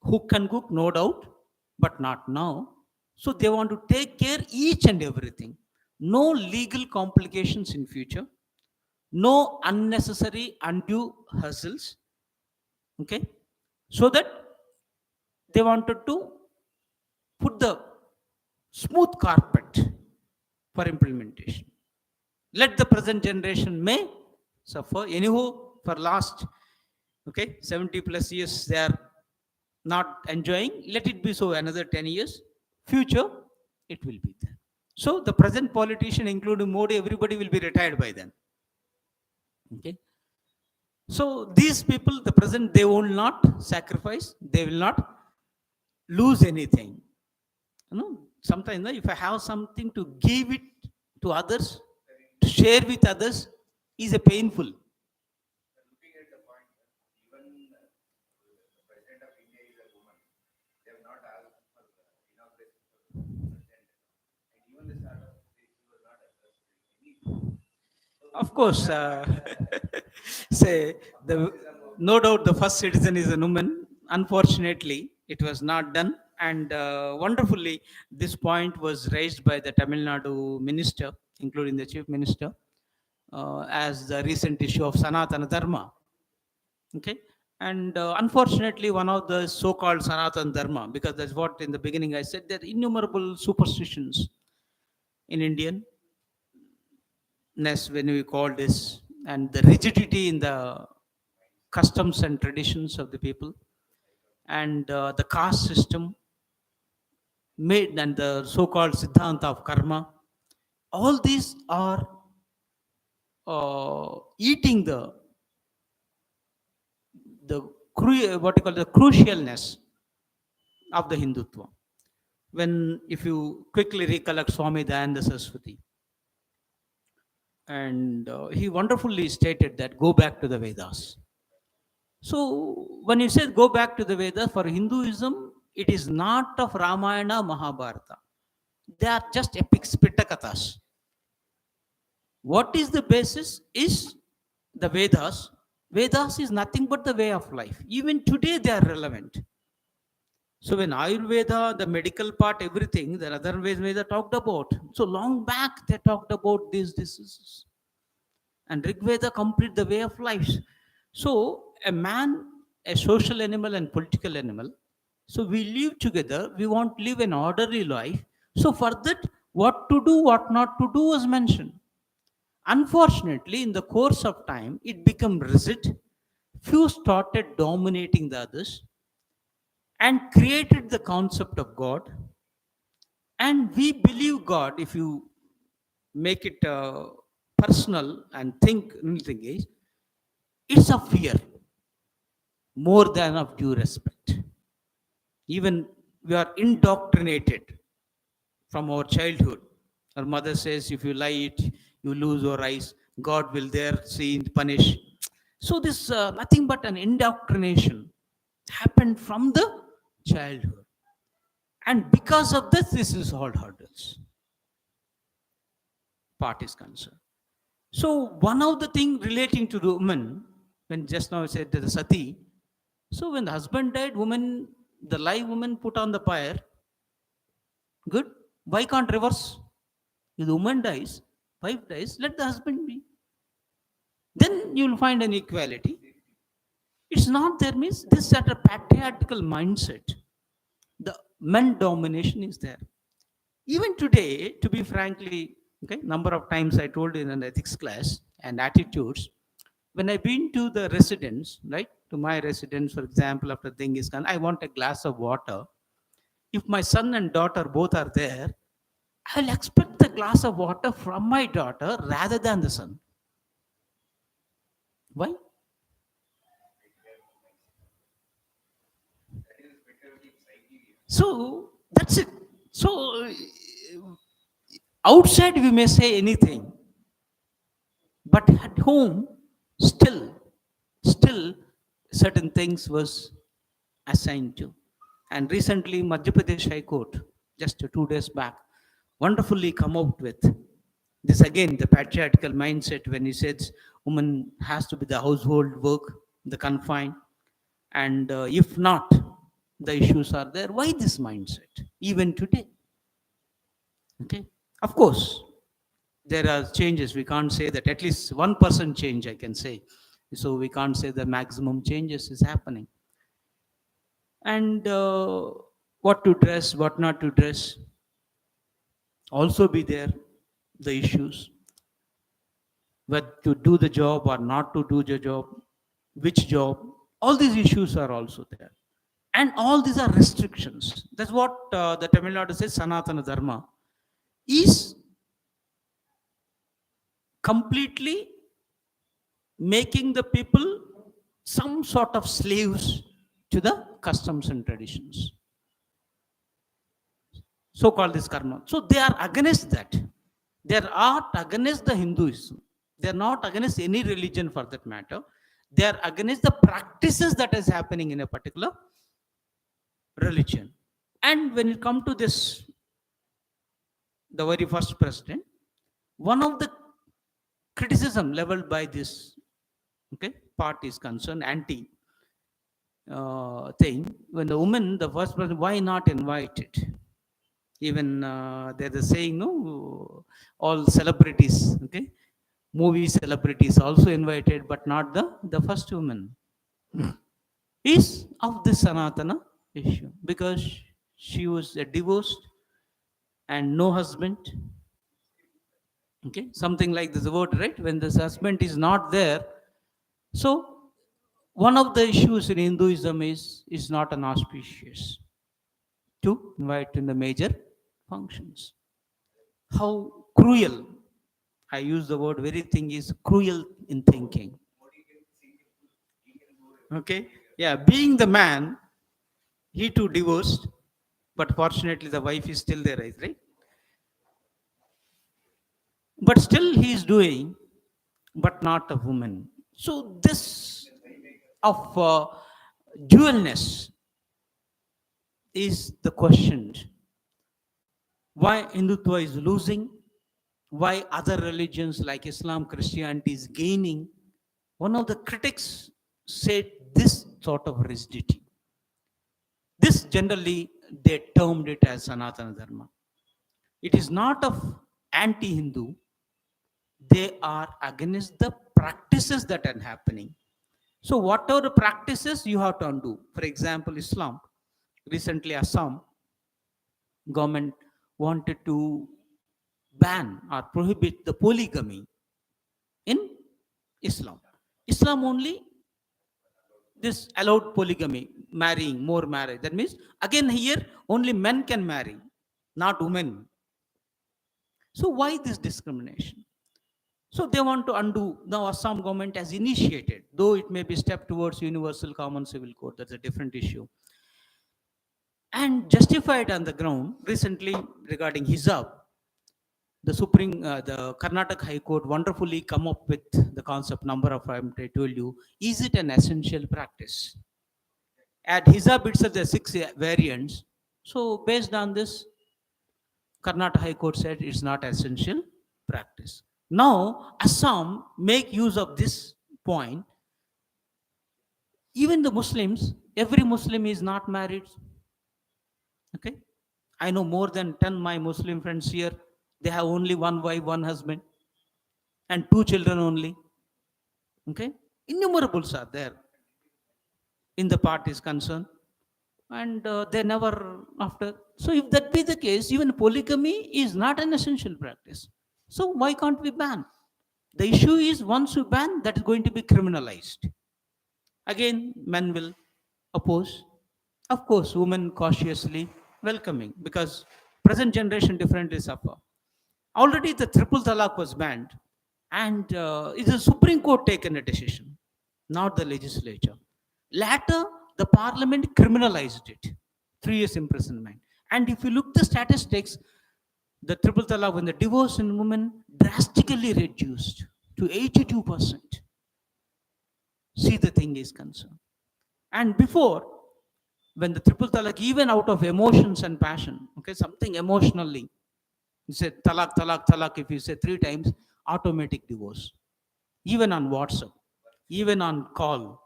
hook and crook, no doubt, but not now. So they want to take care each and everything. No legal complications in future, no unnecessary undue hassles. Okay, so that they wanted to put the smooth carpet for implementation. Let the present generation may suffer. Anyhow, for last 70 plus years they are not enjoying. Let it be so another 10 years. Future, it will be there. So the present politician, including Modi, everybody will be retired by then. Okay. So these people, the present, they will not sacrifice. They will not lose anything. Sometimes if I have something to give it to others, to share with others, is a painful. Looking at the point, even the president of India is a woman. They have not asked for inauguration for the president, and even the start of this was not addressed in any. Of course, say no doubt the first citizen is a woman. Unfortunately, it was not done, and wonderfully, this point was raised by the Tamil Nadu minister, including the chief minister, as the recent issue of Sanatana Dharma. Okay, and unfortunately, one of the so-called Sanatana Dharma, because that's what in the beginning I said, there are innumerable superstitions in Indian when we call this, and the rigidity in the customs and traditions of the people, and the caste system made, and the so-called siddhanta of karma, all these are eating what you call the crucialness of the Hindutva. When if you quickly recollect Swami Dayananda Saraswati, and he wonderfully stated that go back to the Vedas. So when you say go back to the Vedas, for Hinduism, it is not of Ramayana, Mahabharata. They are just epics, Pitakathas. What is the basis is the Vedas. Vedas is nothing but the way of life. Even today they are relevant. So when Ayurveda, the medical part, everything, the other ways Veda talked about. So long back they talked about these diseases. And Rig Veda complete the way of life. So a man, a social animal and political animal. So we live together. We want to live an orderly life. So for that, what to do, what not to do was mentioned. Unfortunately, in the course of time, it became rigid. Few started dominating the others and created the concept of God. And we believe God. If you make it personal and think anything is, it's a fear more than of due respect. Even we are indoctrinated from our childhood. Our mother says, if you lie it, you lose your eyes. God will there see and punish. So this nothing but an indoctrination happened from the childhood. And because of this, this is all hurdles. Part is concerned. So one of the thing relating to the woman, when just now I said that the sati, so when the husband died, woman, the live woman put on the pyre, good. Why can't reverse? If the woman dies, wife dies, let the husband be. Then you will find an equality. It's not there means this at a patriarchal mindset. The men domination is there. Even today, to be frankly, okay, number of times I told in an ethics class and attitudes, when I've been to the residence, right, to my residence, for example, after thing is gone, I want a glass of water. If my son and daughter both are there, I'll expect the glass of water from my daughter rather than the son. Why? That is patriarchal psyche. So that's it. So outside we may say anything, but at home, still, certain things was assigned to. And recently, Madhya Pradesh High Court, just 2 days back, wonderfully come out with this again, the patriarchal mindset when he says woman has to be the household work, the confine, and if not, the issues are there. Why this mindset? Even today, okay. Of course, there are changes. We can't say that at least 1% change, I can say. So we can't say the maximum changes is happening. And what to dress, what not to dress, also be there, the issues. Whether to do the job or not to do the job, which job, all these issues are also there. And all these are restrictions. That's what the Tamil Nadu says, Sanatana Dharma is completely making the people some sort of slaves to the customs and traditions. So called this karma. So they are against that. They are against the Hinduism. They are not against any religion for that matter. They are against the practices that is happening in a particular religion. And when it comes to this, the very first president, one of the criticism leveled by this, okay, part is concerned, anti thing, when the woman, the first president, why not invited? Even there's a saying, no, all celebrities, okay, movie celebrities also invited, but not the first woman. Is of the Sanatana issue because she was a divorced and no husband. Okay, something like this word, right? When this husband is not there, so one of the issues in Hinduism is not an auspicious to invite in the major functions. How cruel! I use the word very thing is cruel in thinking. Okay, yeah, being the man, he too divorced, but fortunately the wife is still there, right? But still he is doing, but not a woman. So this of dualness is the question. Why Hindutva is losing? Why other religions like Islam, Christianity is gaining? One of the critics said this sort of rigidity. This generally they termed it as Sanatana Dharma. It is not of anti-Hindu. They are against the practices that are happening. So whatever the practices you have to undo. For example, Islam. Recently, Assam government wanted to ban or prohibit the polygamy in Islam. Islam only this allowed polygamy, marrying, more marriage. That means again here only men can marry, not women. So why this discrimination? So they want to undo. Now Assam government has initiated, though it may be step towards universal common civil code. That's a different issue, and justified on the ground recently regarding hijab. The Karnataka High Court wonderfully come up with the concept number of times I told you. Is it an essential practice? At hijab itself, there are six variants. So based on this, Karnataka High Court said it's not essential practice. Now, Assam make use of this point. Even the Muslims, every Muslim is not married. Okay, I know more than 10 my Muslim friends here. They have only one wife, one husband, and two children only. Okay, innumerables are there in the part is concerned, and they never after. So, if that be the case, even polygamy is not an essential practice. So, why can't we ban? The issue is once you ban, that is going to be criminalized. Again, men will oppose. Of course, women cautiously welcoming because present generation differently suffer. Already the triple talaq was banned, and it's the Supreme Court taken a decision, not the legislature. Later, the parliament criminalized it, 3 years imprisonment. And if you look the statistics, the triple talaq when the divorce in women drastically reduced to 82%. See the thing is concerned. And before, when the triple talaq, even out of emotions and passion, okay, something emotionally, you say talak, talak, talak, if you say 3 times, automatic divorce. Even on WhatsApp, even on call.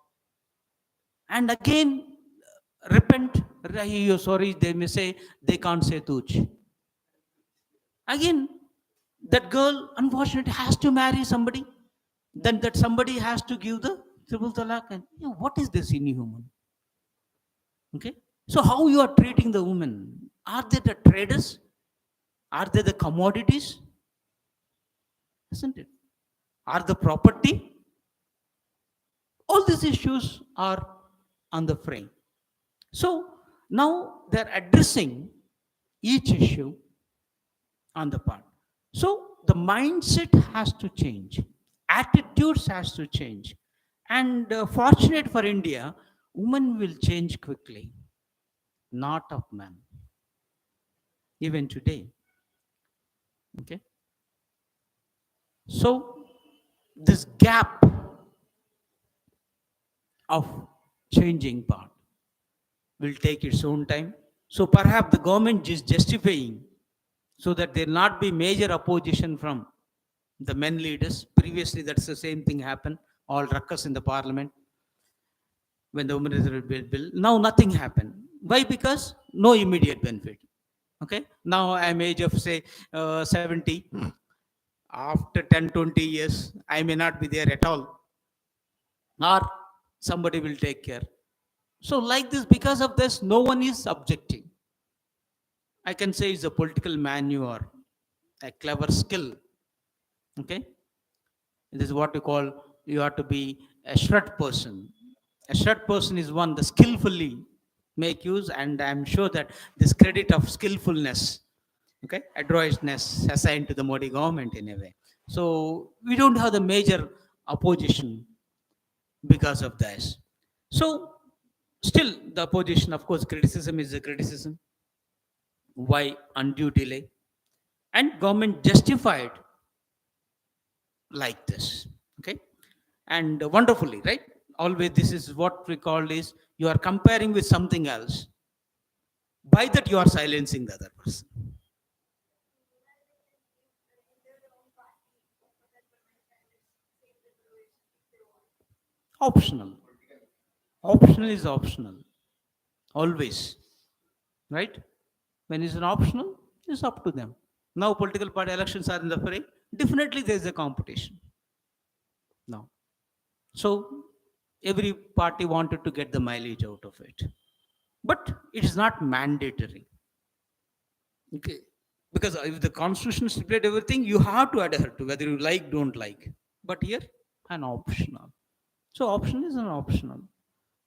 And again, repent, you're sorry, they may say, they can't say tuj. Again, that girl, unfortunately, has to marry somebody. Then that somebody has to give the triple talaq. And what is this inhuman? Okay. So how you are treating the women? Are they the traders? Are they the commodities? Isn't it? Are the property? All these issues are on the frame. So now they're addressing each issue on the part. So the mindset has to change. Attitudes has to change. And fortunate for India, women will change quickly, not of men. Even today. Okay. So this gap of changing part will take its own time. So perhaps the government is justifying so that there not be major opposition from the men leaders. Previously, that's the same thing happened. All ruckus in the parliament when the women reservation bill. Now nothing happened. Why? Because no immediate benefit. Okay. Now I'm age of say 70. After 10, 20 years, I may not be there at all. Or somebody will take care. So like this, because of this, no one is objecting. I can say it's a political maneuver, a clever skill. Okay. This is what we call, you have to be a shrewd person. A shrewd person is one that skillfully make use, and I'm sure that this credit of skillfulness, okay, adroitness assigned to the Modi government in a way. So we don't have the major opposition because of this. So still the opposition, of course, criticism is a criticism. Why undue delay? And government justified like this. Okay. And wonderfully, right? Always this is what we call is you are comparing with something else. By that you are silencing the other person. Optional. Optional is optional. Always. Right? When it's an optional, it's up to them. Now political party elections are in the fray. Definitely there is a competition. Now. So every party wanted to get the mileage out of it. But it is not mandatory. Okay. Because if the constitution stipulates everything, you have to adhere to whether you like, don't like. But here, an optional. So option is an optional.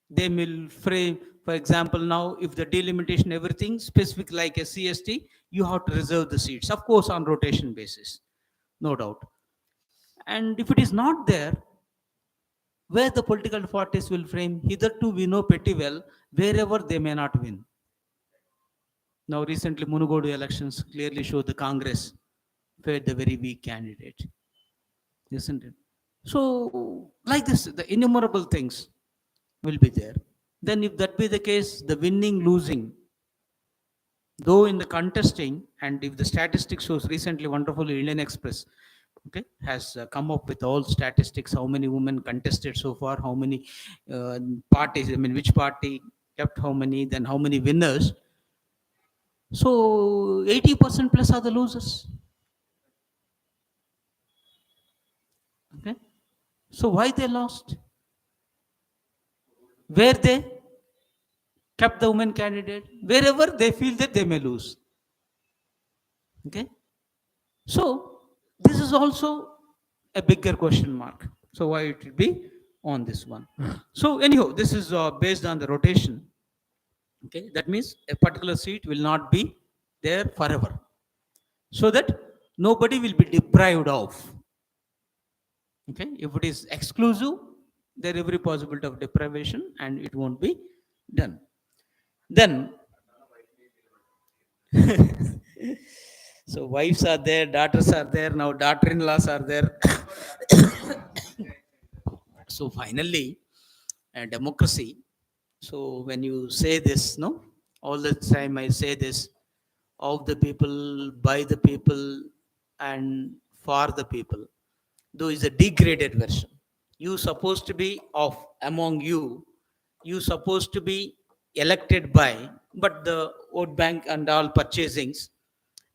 They will frame, for example, now if the delimitation everything specific like a CST, you have to reserve the seats, of course, on rotation basis, no doubt. And if it is not there, where the political parties will frame, hitherto we know pretty well, wherever they may not win. Now, recently, Munugodu elections clearly show the Congress fared the very weak candidate, isn't it? So, like this, the innumerable things will be there. Then, if that be the case, the winning, losing, though in the contesting, and if the statistics shows recently, wonderful Indian Express, okay, has come up with all statistics, how many women contested so far, how many uh, parties, I mean, which party kept how many, then how many winners. So 80% plus are the losers. Okay. So why they lost? Where they kept the women candidate? Wherever they feel that they may lose. Okay. So this is also a bigger question mark. So why it will be on this one? So anyhow, this is based on the rotation. Okay. That means a particular seat will not be there forever. So that nobody will be deprived of. Okay, if it is exclusive, there every possibility of deprivation and it won't be done. Then, so wives are there, daughters are there, now daughter-in-laws are there. So finally, democracy. So when you say this, no, all the time I say this, of the people, by the people, and for the people. Though is a degraded version. You supposed to be of among you. You supposed to be elected by, but the vote bank and all purchasings.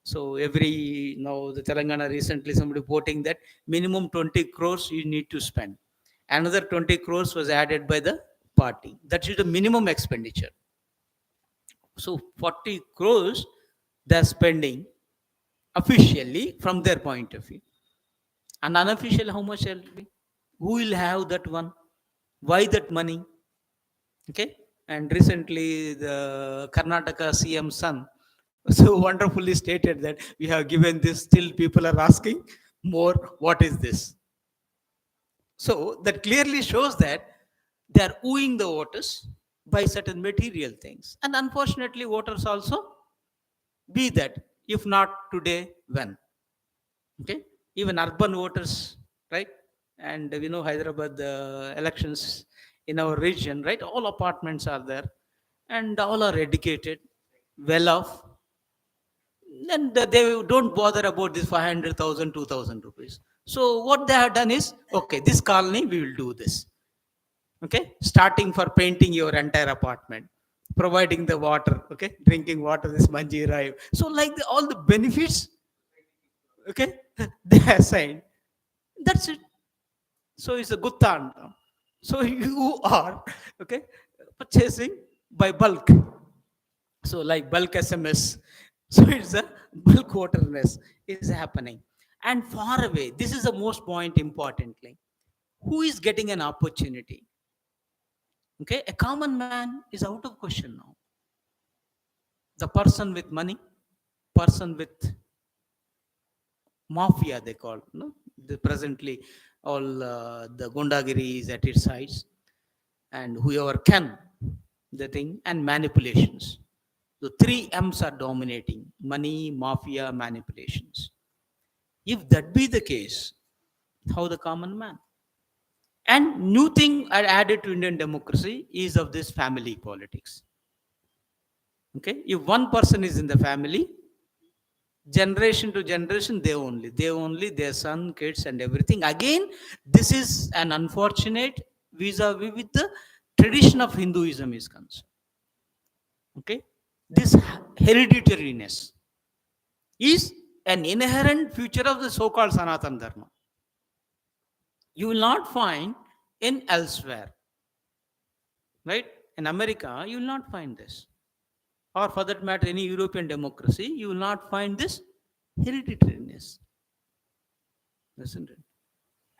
So every now the Telangana recently somebody voting that minimum 20 crores you need to spend. Another 20 crores was added by the party. That is the minimum expenditure. So 40 crores they're spending officially from their point of view. And unofficial, how much it will be? Who will have that one? Why that money? Okay. And recently, the Karnataka CM son so wonderfully stated that we have given this, still people are asking more, what is this? So that clearly shows that they are wooing the voters by certain material things. And unfortunately, voters also be that, if not today, when? Okay, even urban voters, right? And we know Hyderabad elections in our region, right? All apartments are there and all are educated, well off, and they don't bother about this 500,000, 2,000 rupees. So what they have done is, okay, this colony we will do this. Okay, starting for painting your entire apartment, providing the water, okay, drinking water, this manjira. So like all the benefits, okay, they assign. That's it. So it's a good time. So you are, okay, purchasing by bulk. So like bulk SMS. So it's a bulk waterness is happening. And far away, this is the most point importantly. Who is getting an opportunity? Okay, a common man is out of question now. The person with money, person with mafia, they call, no? The presently all the gundagiri is at its heights, and whoever can the thing, and manipulations. The three M's are dominating: money, mafia, manipulations. If that be the case, how the common man? And new thing I added to Indian democracy is of this family politics. Okay, if one person is in the family, generation to generation, they only their son, kids, and everything. Again, this is an unfortunate vis-a-vis with the tradition of Hinduism is concerned. Okay, this hereditariness is an inherent feature of the so-called Sanatan Dharma. You will not find in elsewhere, right? In America, you will not find this, or for that matter, any European democracy, you will not find this hereditariness, isn't it?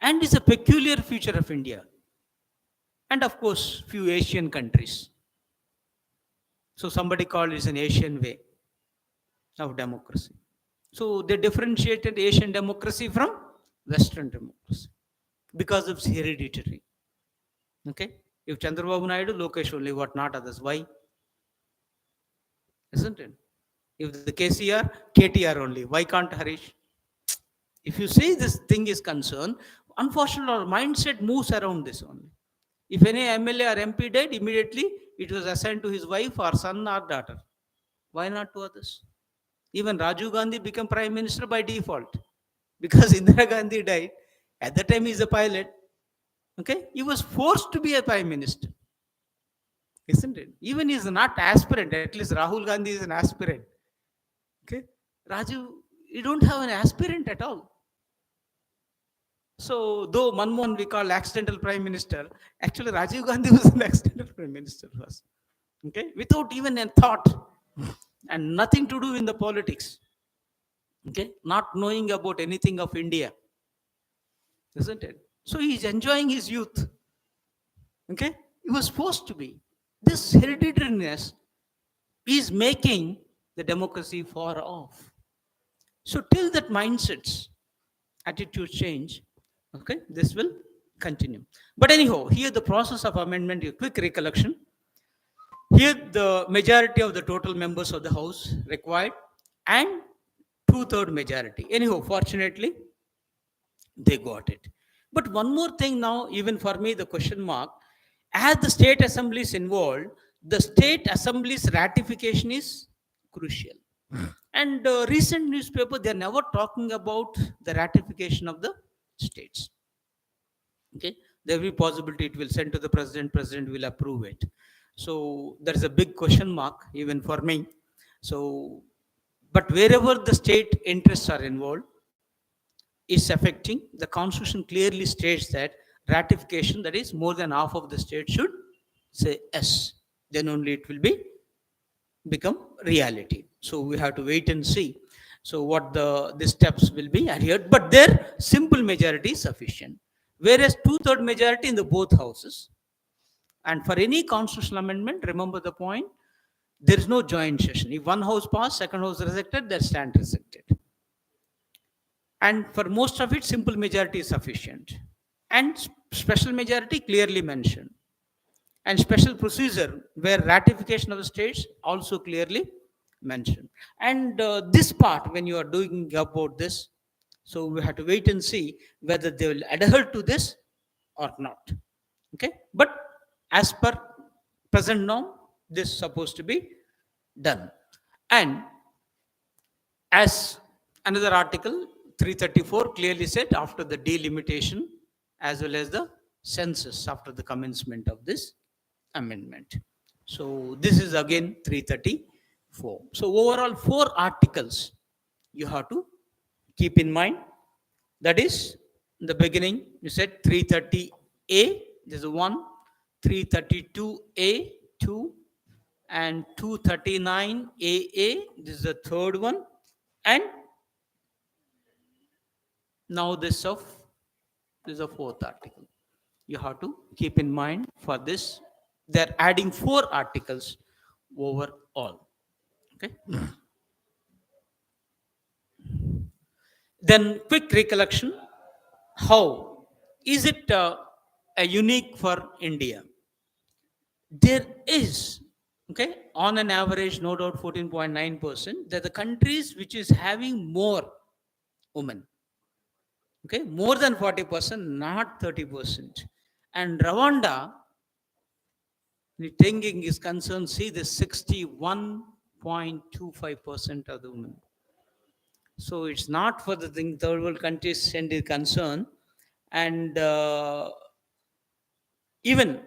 And it's a peculiar feature of India. and of course, few Asian countries. So somebody called it an Asian way of democracy. So they differentiated Asian democracy from Western democracy because of its hereditary. Okay? If Chandrababu Naidu, Lokesh only, what not others? Why? Isn't it? If the KCR, KTR only. Why can't Harish? If you say this thing is concerned, unfortunately, our mindset moves around this only. If any MLA or MP died, immediately it was assigned to his wife or son or daughter. Why not to others? Even Rajiv Gandhi became prime minister by default because Indira Gandhi died. At the time, he's a pilot. Okay, he was forced to be a prime minister, isn't it? Even he's not aspirant. At least Rahul Gandhi is an aspirant. Okay, Rajiv, you don't have an aspirant at all. So, though Manmohan we call accidental prime minister, actually Rajiv Gandhi was an accidental prime minister first. Okay, without even a thought and nothing to do in the politics. Okay, not knowing about anything of India, isn't it? So he's enjoying his youth. Okay, he was supposed to be. This hereditariness is making the democracy far off. So till that mindsets, attitude change, okay, this will continue. But anyhow, here the process of amendment, a quick recollection. Here the majority of the total members of the house required and two-third majority. Anyhow, fortunately, they got it. But one more thing now, even for me, the question mark, as the state assemblies involved, the state assembly's ratification is crucial. And recent newspaper, they're never talking about the ratification of the states. Okay, there will be possibility it will send to the president, president will approve it. So there is a big question mark even for me. So, but wherever the state interests are involved, is affecting, the constitution clearly states that ratification, that is more than half of the state should say yes, then only it will be become reality. So we have to wait and see so what the steps will be adhered, but their simple majority is sufficient, whereas two-third majority in the both houses. And for any constitutional amendment, remember the point, there is no joint session. If one house passed, second house rejected, that stand rejected. And for most of it, simple majority is sufficient. And special majority clearly mentioned. And special procedure where ratification of the states also clearly mentioned. And this part, when you are doing about this, so we have to wait and see whether they will adhere to this or not. Okay, but as per present norm, this is supposed to be done. And as another article 334 clearly said, after the delimitation as well as the census after the commencement of this amendment. So this is again 334. So overall 4 articles you have to keep in mind. That is, in the beginning you said 330A, this is 1, 332A, 2, and 239AA, this is the third one, and now this is a fourth article. You have to keep in mind for this. They're adding 4 articles overall. Okay. Then quick recollection. How is it a unique for India? There is, okay, on an average, no doubt 14.9%, that the countries which is having more women, okay, more than 40%, not 30%. And Rwanda, the thinking is concerned, see the 61.25% of the women. So it's not for the thing, third world countries and is concerned. And even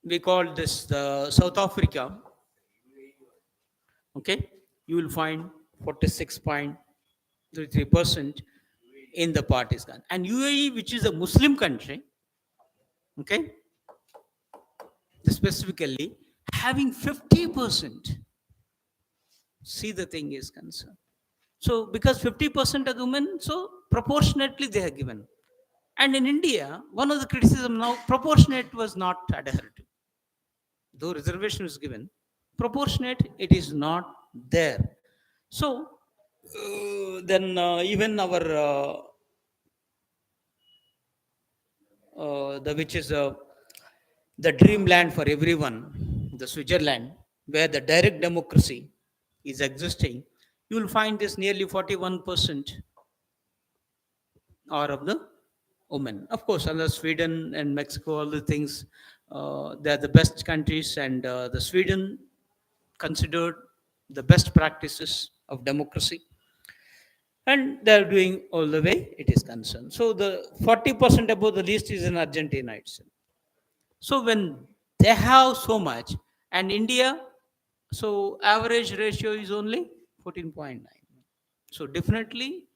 we call this South Africa, okay, you will find 46.33% in the parties. And UAE, which is a Muslim country, okay, specifically having 50%. See, the thing is concerned. So because 50% of the women, so proportionately they are given. And in India, one of the criticism now, proportionate was not adhered to. Though reservation is given, proportionate, it is not there. So, then even our, the which is the dreamland for everyone, the Switzerland, where the direct democracy is existing, you will find this nearly 41% are of the women. Of course, under Sweden and Mexico, all the things, they are the best countries, and the Sweden considered the best practices of democracy, and they are doing all the way it is concerned. So the 40% above the list is in Argentina itself. So when they have so much, and India, so average ratio is only 14.9. So definitely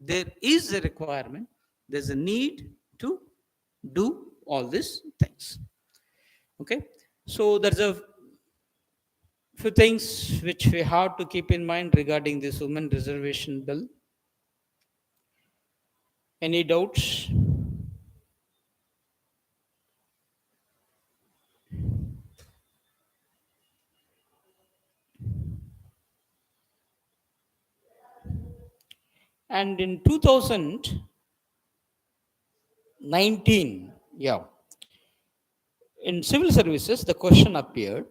there is a requirement, there's a need to do all these things. Okay, so there's a few things which we have to keep in mind regarding this women reservation bill. Any doubts? And in 2019, yeah, in civil services, the question appeared: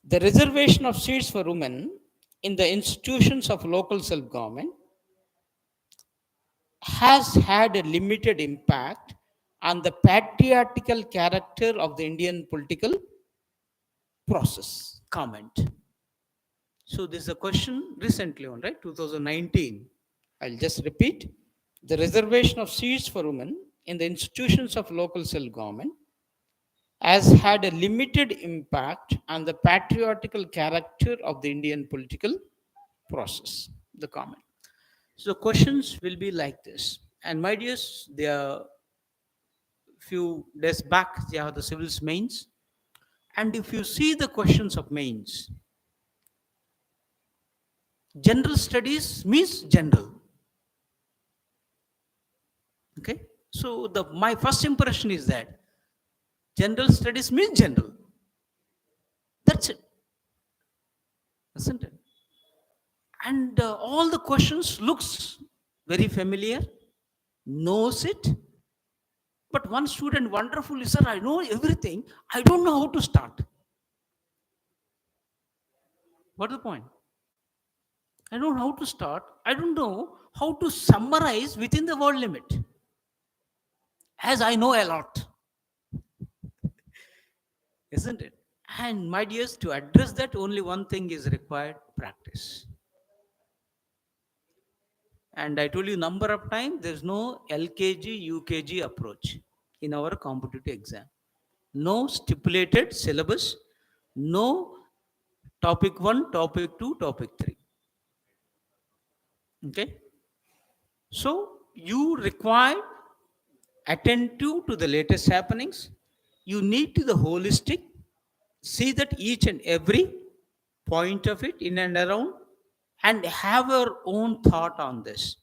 the reservation of seats for women in the institutions of local self government has had a limited impact on the patriarchal character of the Indian political process. Comment. So, this is a question recently on, right? 2019. I'll just repeat. The reservation of seats for women in the institutions of local self government has had a limited impact on the patriotical character of the Indian political process. The comment. So questions will be like this. And my dears, there are few days back, they have the civils mains. And if you see the questions of mains, general studies means general. Okay. So the my first impression is that general studies means general. That's it, isn't it? And all the questions looks very familiar, knows it. But one student wonderfully, sir, I know everything. I don't know how to start. What is the point? I don't know how to start. I don't know how to summarize within the word limit. As I know a lot, isn't it? And my dears, to address that, only one thing is required: practice. And I told you number of times, there's no LKG, UKG approach in our competitive exam. No stipulated syllabus, no topic 1, topic 2, topic 3. Okay? So you require attentive to the latest happenings. You need to the holistic, see that each and every point of it in and around, and have your own thought on this.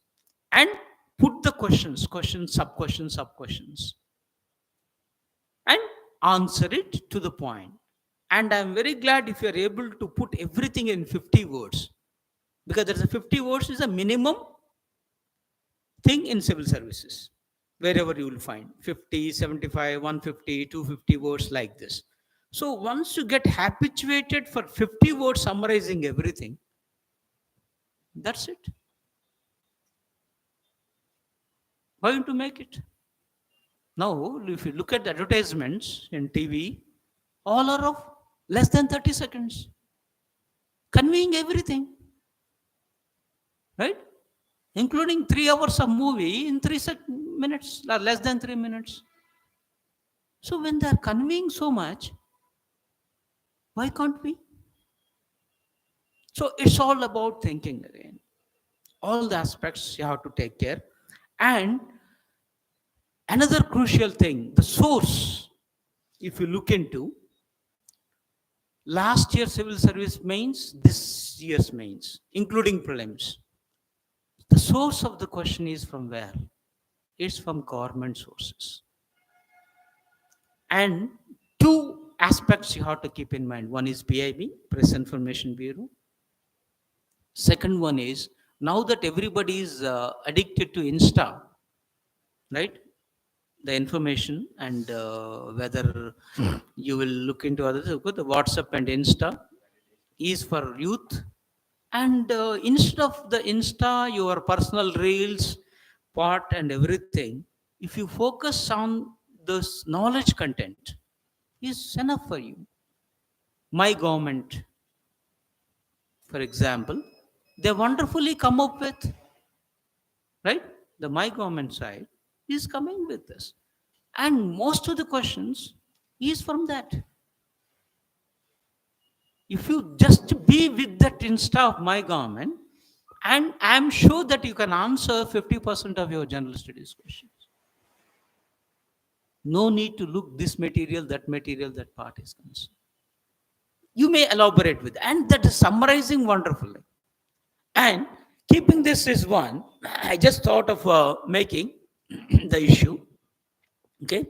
And put the questions, sub questions, and answer it to the point. And I'm very glad if you're able to put everything in 50 words, because there's a 50 words is a minimum thing in civil services. Wherever you will find 50, 75, 150, 250 words like this. So once you get habituated for 50 words summarizing everything, that's it. Why don't you make it? Now, if you look at the advertisements in TV, all are of less than 30 seconds, conveying everything, right? Including 3 hours of movie in 3 minutes, or less than 3 minutes. So when they are conveying so much, why can't we? So it's all about thinking again. All the aspects you have to take care. And another crucial thing, the source, if you look into last year civil service mains, this year's mains, including prelims, the source of the question is from where? It's from government sources. And two aspects you have to keep in mind. One is PIB, Press Information Bureau. Second one is, now that everybody is addicted to Insta, right? The information and whether you will look into others, okay, the WhatsApp and Insta is for youth. And instead of the Insta, your personal reels, part and everything, if you focus on this knowledge content, is enough for you. My government, for example, they wonderfully come up with, right? The my government side is coming with this. And most of the questions is from that. If you just be with that Insta of my government, and I'm sure that you can answer 50% of your general studies questions. No need to look this material, that part is concerned. You may elaborate with, and that is summarizing wonderfully. And keeping this is one, I just thought of making the issue. Okay.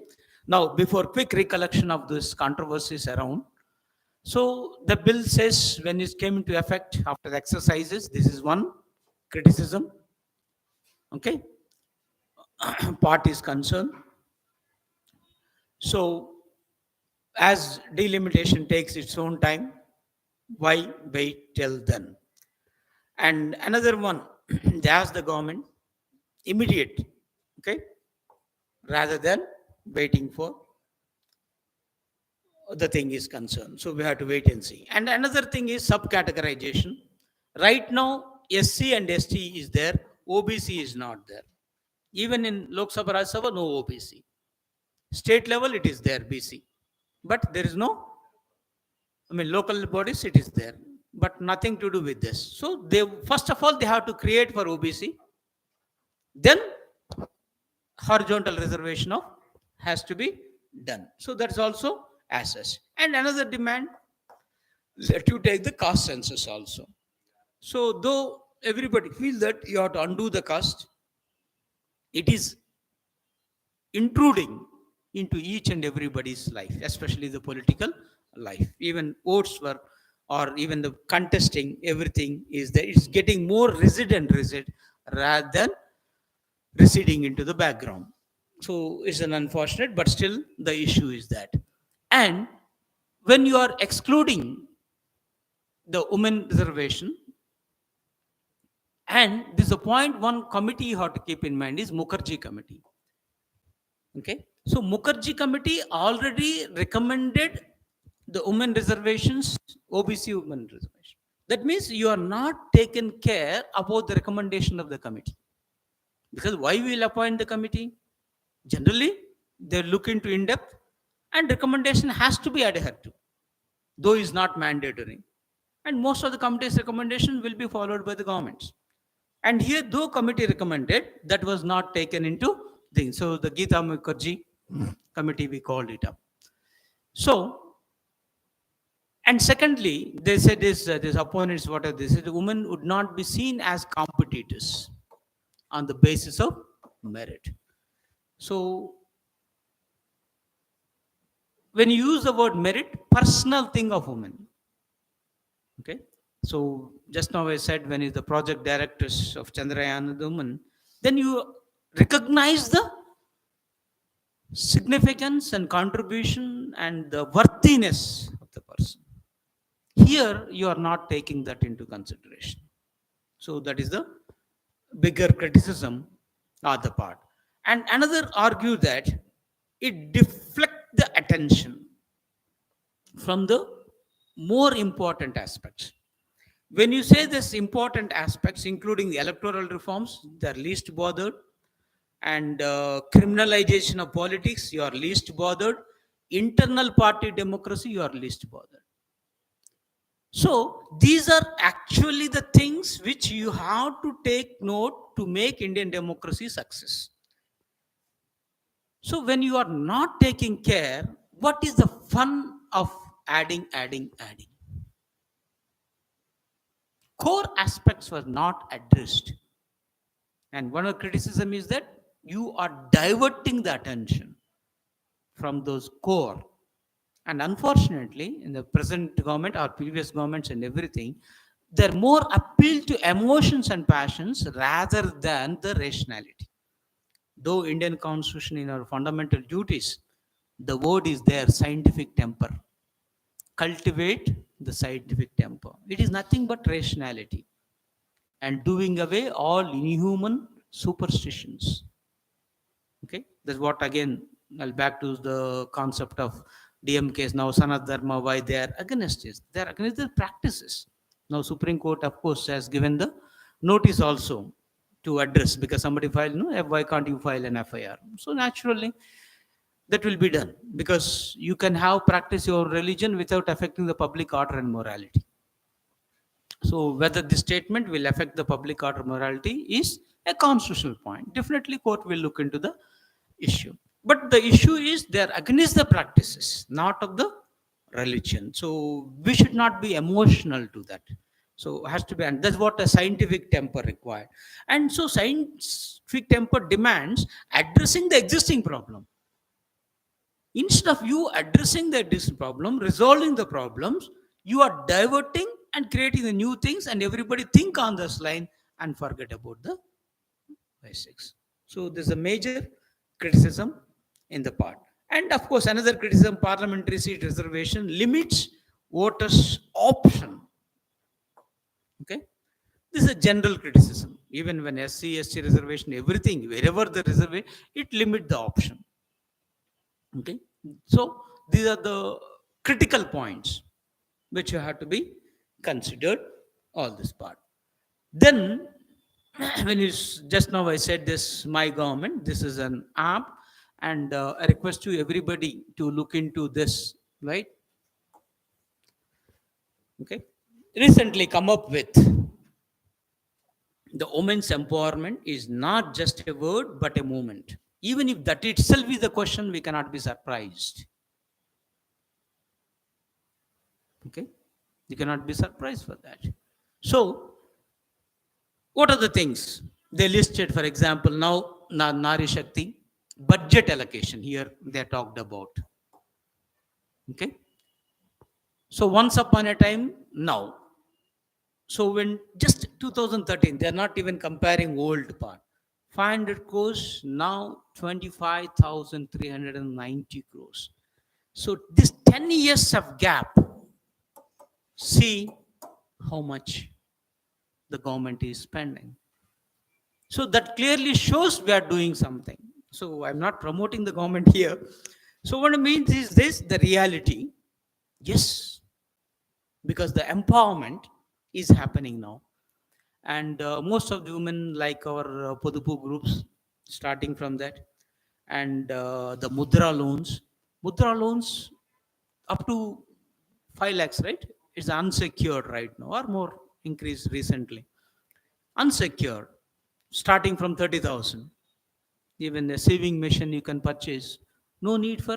Now, before quick recollection of this controversies around, so the bill says when it came into effect after the exercises, this is one criticism. Okay, part is concerned. So as delimitation takes its own time, why wait till then? And another one, they ask the government immediate, okay, rather than waiting for the thing is concerned. So we have to wait and see. And another thing is subcategorization. Right now, SC and ST is there, OBC is not there. Even in Lok Sabha, Rajya Sabha, no OBC. State level, it is there, BC. But there is no, I mean, local bodies, it is there. But nothing to do with this. So they, first of all, they have to create for OBC. Then horizontal reservation of has to be done. So that's also assessed. And another demand, let you take the cost census also. So though everybody feel that you have to undo the cost, it is intruding into each and everybody's life, especially the political life. Even votes were, or even the contesting, everything is there. It's getting more rigid rather than receding into the background. So it's an unfortunate, but still the issue is that. And when you are excluding the women reservation, and this is a point one committee you have to keep in mind is Mukherjee committee. Okay, so Mukherjee committee already recommended the women reservations, OBC women reservation. That means you are not taken care about the recommendation of the committee. Because why we will appoint the committee? Generally, they look into in depth, and recommendation has to be adhered to, though is not mandatory. And most of the committee's recommendation will be followed by the governments. And here, though committee recommended, that was not taken into thing. So the Geeta Mukherjee committee, we called it up. So, and secondly, they said this opponents, what are they said, women would not be seen as competitors on the basis of merit. So when you use the word merit, personal thing of women. Okay. So just now I said when is the project directors of Chandrayaan the woman, then you recognize the significance and contribution and the worthiness of the person. Here you are not taking that into consideration. So that is the bigger criticism of the part. And another argue that it deflect the attention from the more important aspects. When you say this important aspects, including the electoral reforms, they're least bothered, and criminalization of politics, you are least bothered. Internal party democracy, you are least bothered. So these are actually the things which you have to take note to make Indian democracy success. So when you are not taking care, what is the fun of adding? Core aspects were not addressed. And one of the criticism is that you are diverting the attention from those core. And unfortunately, in the present government or previous governments and everything, they're more appeal to emotions and passions rather than the rationality. Though Indian Constitution in our fundamental duties, the word is there, scientific temper. Cultivate the scientific temper. It is nothing but rationality and doing away all inhuman superstitions. Okay, that's what again. I'll back to the concept of DMKs now. Sanat Dharma, why they are against this? They are against the practices. Now, Supreme Court, of course, has given the notice also to address because somebody filed, no, why can't you file an FIR? So naturally, that will be done because you can have practice your religion without affecting the public order and morality. So whether this statement will affect the public order morality is a constitutional point. Definitely, court will look into the issue. But the issue is they are against the practices, not of the religion. So we should not be emotional to that. So it has to be, and that's what a scientific temper required. And so scientific temper demands addressing the existing problem. Instead of you addressing the existing problem, resolving the problems, you are diverting and creating the new things, and everybody think on this line and forget about the basics. So there's a major criticism in the part. And of course, another criticism, parliamentary seat reservation limits voters' option. Okay, this is a general criticism. Even when SC, ST reservation, everything, wherever the reservation, it limit the option. Okay, so these are the critical points which you have to be considered. All this part. Then, when you just now I said this, my government. This is an app, and I request you everybody to look into this. Right? Okay. Recently, come up with the women's empowerment is not just a word but a movement. Even if that itself is the question, we cannot be surprised. Okay, you cannot be surprised for that. So, what are the things they listed? For example, now Nari Shakti budget allocation. Here they talked about. Okay, so once upon a time, now. So when just 2013, they are not even comparing old part. 500 crores now 25,390 crores. So this 10 years of gap. See how much the government is spending. So that clearly shows we are doing something. So I'm not promoting the government here. So what it means is this, the reality. Yes, because the empowerment is happening now. And most of the women like our Podupu groups, starting from that. And the Mudra loans up to 5 lakhs, right? It's unsecured right now or more increased recently. Unsecured, starting from 30,000. Even a saving machine you can purchase. No need for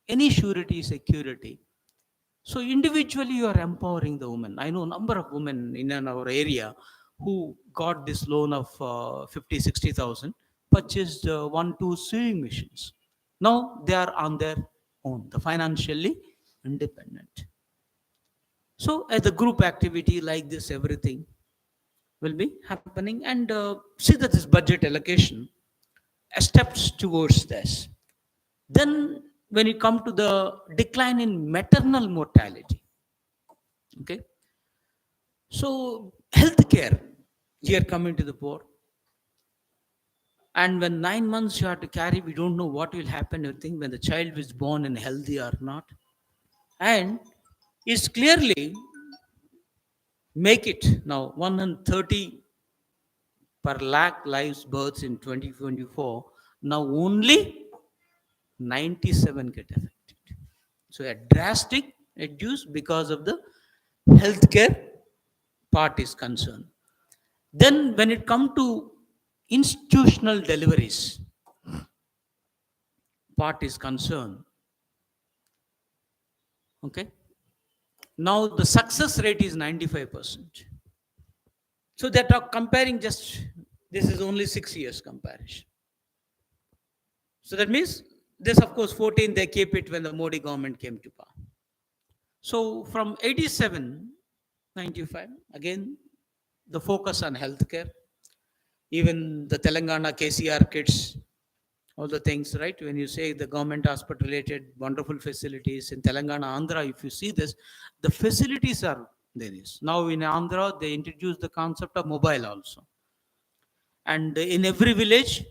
any surety, security. So individually you are empowering the woman. I know a number of women in our area who got this loan of 50, 60,000, purchased 1, 2 sewing machines. Now they are on their own, the financially independent. So as a group activity like this, everything will be happening. And see that this budget allocation steps towards this. Then when you come to the decline in maternal mortality, okay, so healthcare here coming to the poor, and when 9 months you have to carry, we don't know what will happen. You think when the child is born and healthy or not, and it's clearly make it now 130 per lakh lives births in 2024. Now only 97 get affected. So a drastic reduce because of the healthcare part is concerned. Then when it comes to institutional deliveries part is concerned, okay, now the success rate is 95%. So they're comparing just, this is only 6 years comparison. So that means this, of course, 14 they keep it when the Modi government came to power. So from 87, 95, again the focus on healthcare, even the Telangana KCR kits, all the things, right? When you say the government hospital related wonderful facilities in Telangana, Andhra, if you see this, the facilities are there is. Now in Andhra, they introduced the concept of mobile also. And in every village,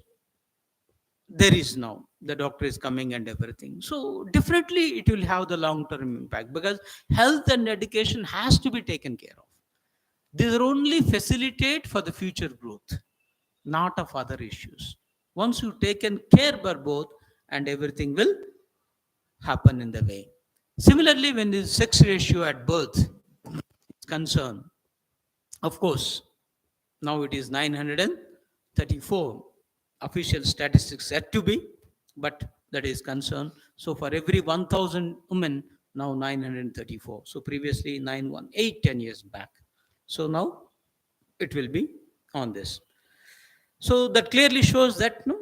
there is now the doctor is coming and everything. So definitely it will have the long term impact because health and education has to be taken care of. These are only facilitate for the future growth, not of other issues. Once you taken care by both, and everything will happen in the way. Similarly, when the sex ratio at birth is concerned, of course, now it is 934 official statistics yet to be, but that is concerned. So for every 1,000 women, now 934. So previously 918, 10 years back. So now it will be on this. So that clearly shows that no,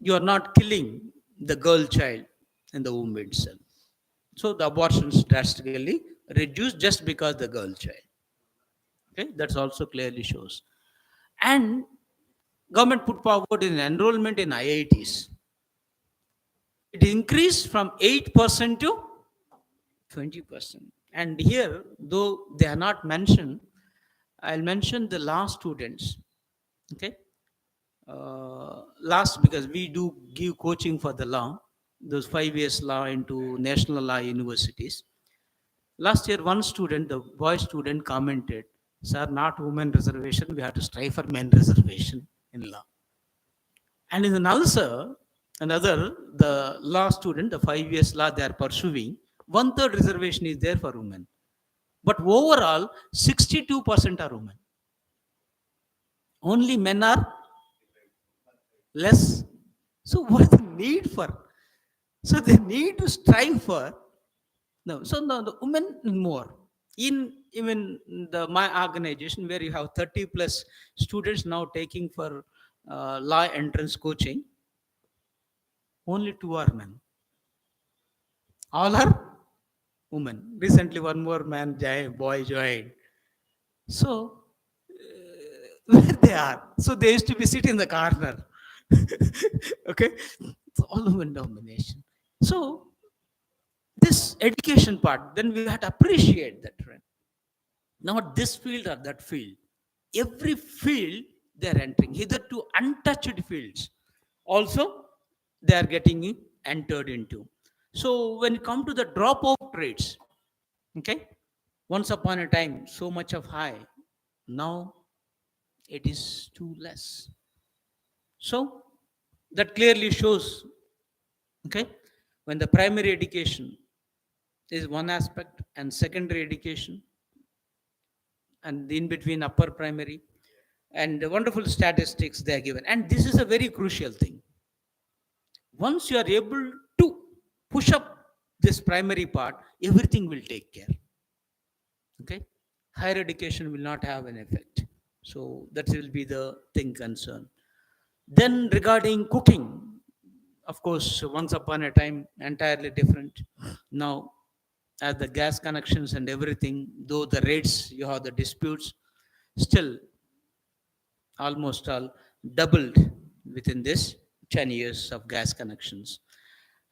you are not killing the girl child in the womb itself. So the abortions drastically reduced just because the girl child. Okay, that's also clearly shows. And government put forward in enrollment in IITs. It increased from 8% to 20%. And here, though they are not mentioned, I'll mention the law students. Okay, last because we do give coaching for the law, those 5 years law into national law universities. Last year, one student, the boy student, commented, "Sir, not women reservation. We have to strive for men reservation in law." And in another, the law student, the 5 years law they are pursuing, one third reservation is there for women. But overall, 62% are women. Only men are less. So what is the need for? So they need to strive for. No, so no, the women more. In even the my organization where you have 30 plus students now taking for law entrance coaching, only two are men. All are women. Recently, one more boy joined. So where they are? So they used to be sitting in the corner. Okay, it's all women domination. So this education part, then we have to appreciate that trend. Not this field or that field. Every field they are entering, hitherto untouched fields. Also, they are getting entered into. So when it comes to the dropout rates, okay, once upon a time, so much of high. Now it is too less. So that clearly shows, okay, when the primary education is one aspect and secondary education and in between upper primary and the wonderful statistics they are given. And this is a very crucial thing. Once you are able to push up this primary part, everything will take care. Okay, higher education will not have an effect. So that will be the thing concerned. Then regarding cooking, of course, once upon a time, entirely different. Now, as the gas connections and everything, though the rates, you have the disputes, still almost all doubled within this 10 years of gas connections.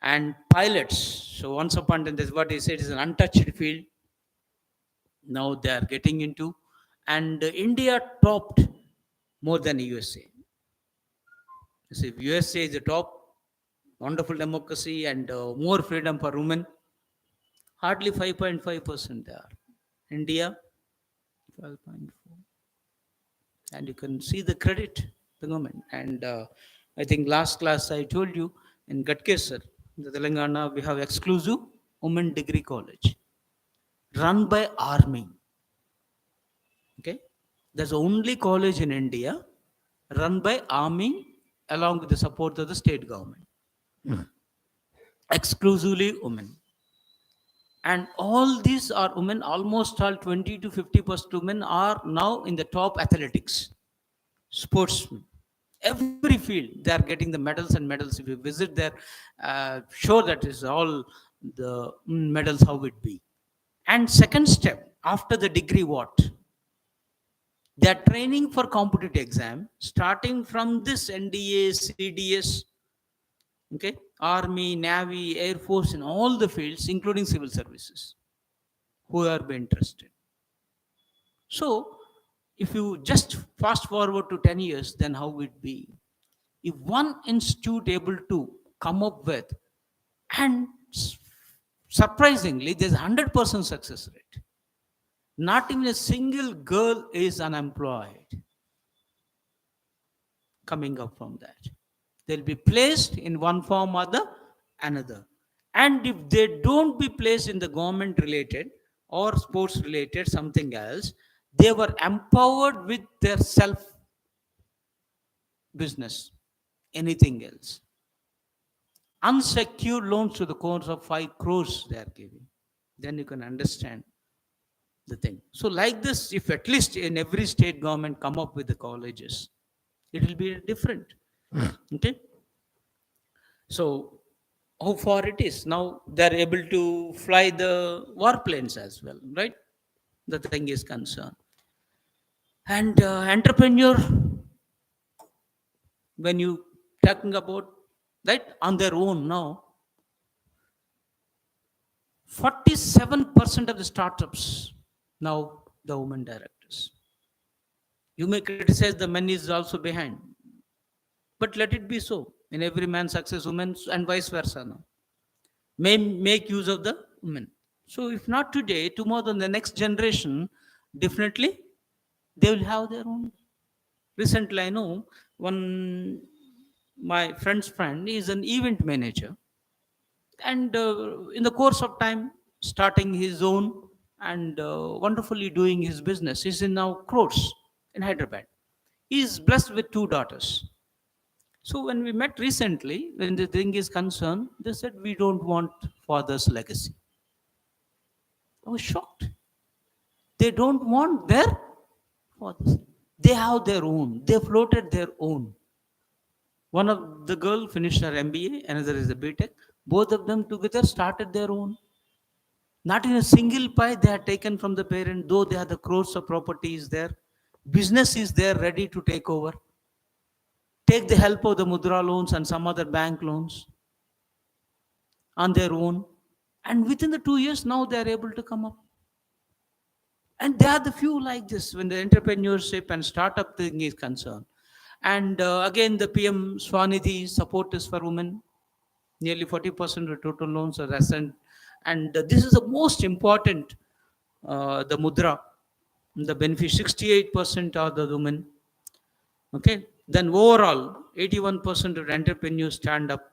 And pilots, so once upon a time, this is what he said is an untouched field. Now they are getting into, and India topped more than USA. You see, USA is the top, wonderful democracy and more freedom for women. Hardly 5.5% there. India, 12.4. And you can see the credit, the government. And I think last class I told you in Gatkesar, the Telangana, we have exclusive women degree college run by army. Okay, that's the only college in India run by army along with the support of the state government. Exclusively women. And all these are women, almost all 20 to 50% women are now in the top athletics, sportsmen. Every field they are getting the medals and medals. If you visit their show, that is all the medals how it be. And second step after the degree, what they are training for competitive exam, starting from this NDA, CDS, okay, army, navy, air force, in all the fields including civil services, who are be interested. So if you just fast forward to 10 years, then how would it be? If one institute able to come up with, and surprisingly, there's 100% success rate. Not even a single girl is unemployed coming up from that. They'll be placed in one form or the another. And if they don't be placed in the government related or sports related something else, they were empowered with their self business, anything else. Unsecured loans to the course of 5 crores they are giving. Then you can understand the thing. So like this, if at least in every state government come up with the colleges, it will be different. Okay. So how far it is now, they're able to fly the warplanes as well, right? The thing is concerned. And entrepreneur, when you talking about that on their own now, 47% of the startups now the women directors. You may criticize the men is also behind, but let it be so. In every man success, women and vice versa now may make use of the women. So if not today, tomorrow, then the next generation, definitely they will have their own. Recently, I know one my friend's friend is an event manager, and in the course of time, starting his own and wonderfully doing his business. He's in now crores in Hyderabad. He is blessed with 2 daughters. So when we met recently, when the thing is concerned, they said we don't want father's legacy. I was shocked. They don't want their fathers. They have their own. They floated their own. One of the girl finished her MBA, another is a BTech. Both of them together started their own. Not in a single pie they had taken from the parent, though they have the crores of properties there. Business is there ready to take over. Take the help of the Mudra loans and some other bank loans on their own. And within the 2 years, now they are able to come up. And there are the few like this when the entrepreneurship and startup thing is concerned. And again, the PM Swanidhi support is for women. Nearly 40% of total loans are assigned. And this is the most important, the Mudra. The benefit 68% are the women. Okay. Then overall, 81% of entrepreneurs stand up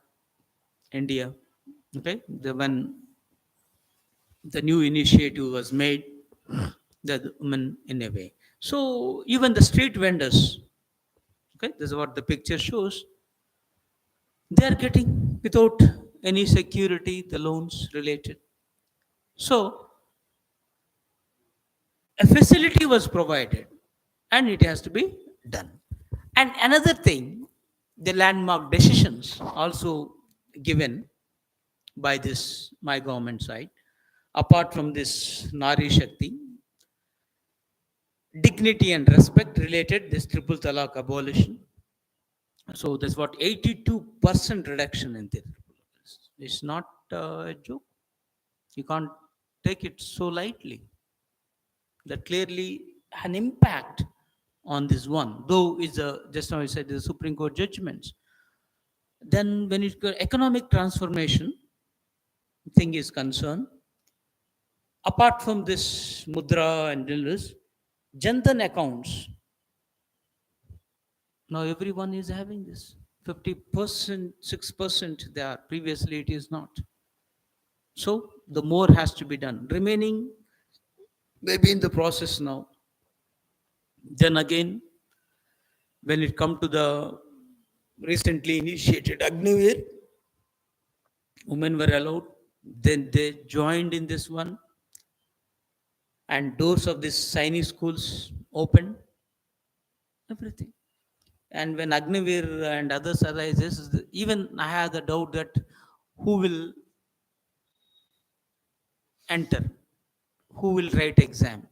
India. Okay. When the new initiative was made, the women in a way. So even the street vendors, okay, this is what the picture shows. They are getting without any security the loans related. So a facility was provided, and it has to be done. And another thing, the landmark decisions also given by this my government side. Apart from this Nari Shakti, dignity and respect related, this triple talaq abolition. So that's what 82% reduction in the. It's not a joke. You can't take it so lightly. That clearly an impact on this one, though is a just now I said the Supreme Court judgments. Then when it economic transformation thing is concerned, apart from this mudra and this, Jantan accounts, now everyone is having this. 50%, 6% they are. Previously it is not. So the more has to be done. Remaining maybe in the process now. Then again, when it come to the recently initiated Agnivir, women were allowed. Then they joined in this one, and doors of these Chinese schools opened. Everything. And when Agnivir and others arises, even I have the doubt that who will enter, who will write exam.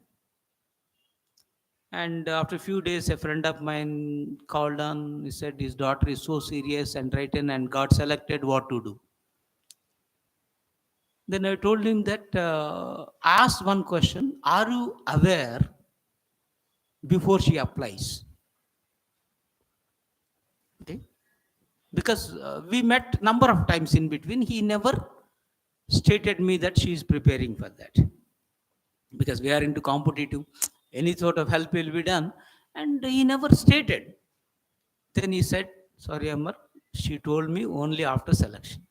And after a few days, a friend of mine called on. He said his daughter is so serious and written and got selected. What to do? Then I told him that I asked one question: are you aware before she applies? Okay, because we met number of times in between. He never stated me that she is preparing for that, because we are into competitive. Any sort of help will be done, and he never stated. Then he said, "Sorry, Amar, she told me only after selection."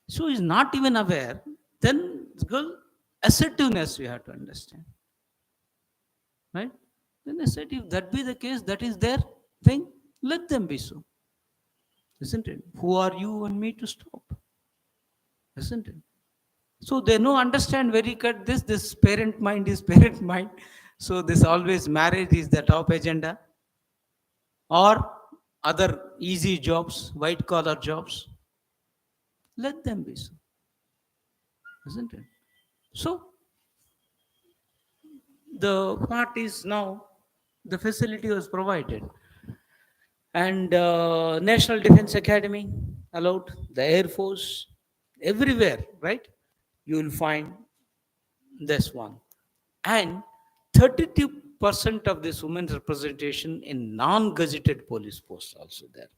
So he's not even aware. Then girl assertiveness we have to understand, right? Then I said, if that be the case, that is their thing. Let them be so, isn't it? Who are you and me to stop, isn't it? So they know understand very good this. This parent mind is parent mind. So this always marriage is the top agenda, or other easy jobs, white collar jobs. Let them be so, isn't it? So the part is now the facility was provided, and National Defense Academy allowed, the Air Force, everywhere, right? You will find this one, and 32% of this women's representation in non-gazetted police posts also there.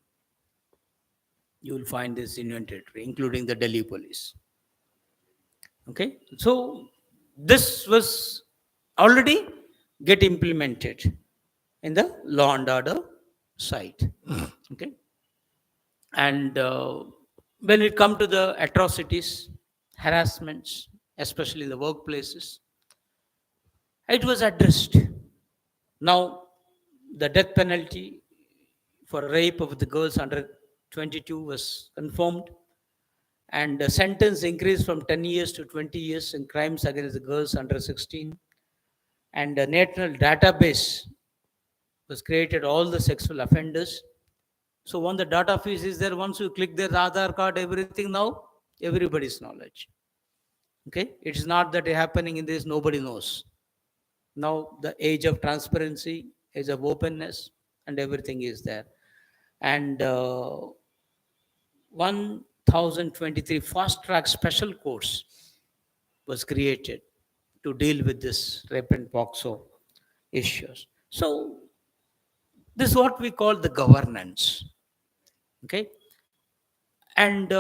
You will find this Union Territory, including the Delhi police. Okay, so this was already get implemented in the law and order side. Okay, and when it come to the atrocities, harassments, especially the workplaces, it was addressed. Now, the death penalty for rape of the girls under 22 was confirmed, and the sentence increased from 10 years to 20 years in crimes against the girls under 16. And a national database was created, all the sexual offenders. So when the database is there, once you click their Aadhaar card, everything now, everybody's knowledge. Okay, it's not that happening in this, nobody knows. Now the age of transparency, age of openness, and everything is there. And 1023 fast track special courts was created to deal with this rape and POXO issues. So this is what we call the governance. Okay, and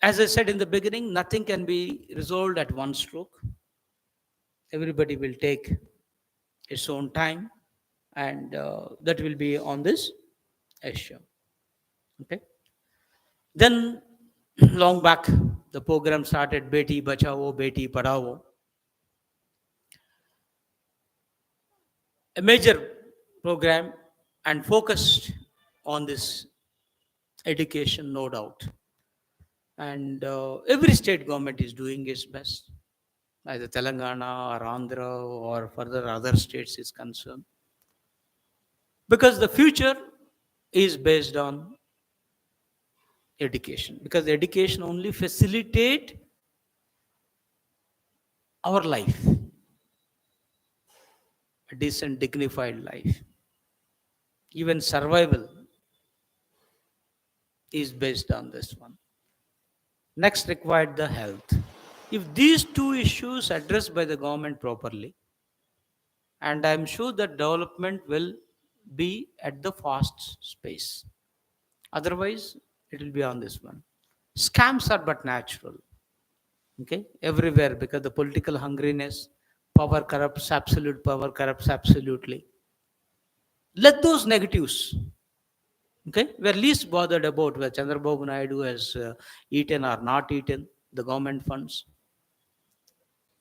as I said in the beginning, nothing can be resolved at one stroke. Everybody will take its own time, and that will be on this issue. Okay, then long back the program started, Beti Bachao, Beti Padhao, a major program, and focused on this education, no doubt. And every state government is doing its best, either Telangana or Andhra or further other states is concerned, because the future is based on education, because education only facilitate our life, a decent dignified life. Even survival is based on this one. Next required the health. If these two issues addressed by the government properly, and I'm sure that development will be at the fast space. Otherwise, it will be on this one. Scams are but natural, okay, everywhere, because the political hungriness, power corrupts, absolute power corrupts absolutely. Let those negatives, okay, we're least bothered about whether Chandrababu Naidu has eaten or not eaten the government funds.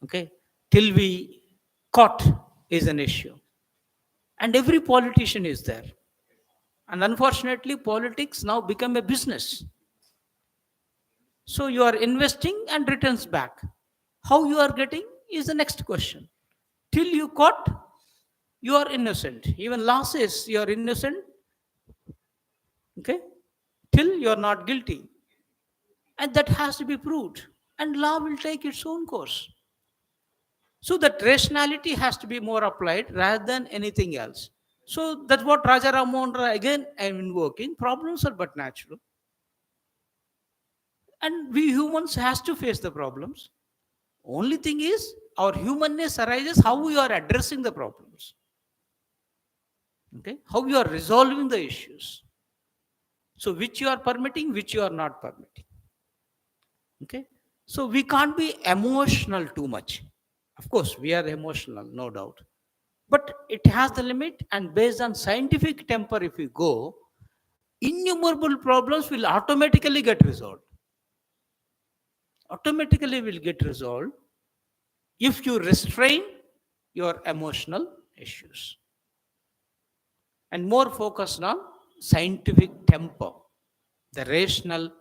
Okay, till we caught is an issue, and every politician is there. And unfortunately, politics now become a business. So you are investing and returns back. How you are getting is the next question. Till you caught, you are innocent. Even law says you are innocent, okay, till you are not guilty. And that has to be proved. And law will take its own course. So that rationality has to be more applied rather than anything else. So that's what Raja Ramondra again I'm invoking. Problems are but natural. And we humans has to face the problems. Only thing is our humanness arises how we are addressing the problems. Okay? How you are resolving the issues. So which you are permitting, which you are not permitting. Okay? So we can't be emotional too much. Of course, we are emotional, no doubt. But it has the limit, and based on scientific temper, if we go, innumerable problems will automatically get resolved. Automatically will get resolved if you restrain your emotional issues and more focused on scientific temper, the rational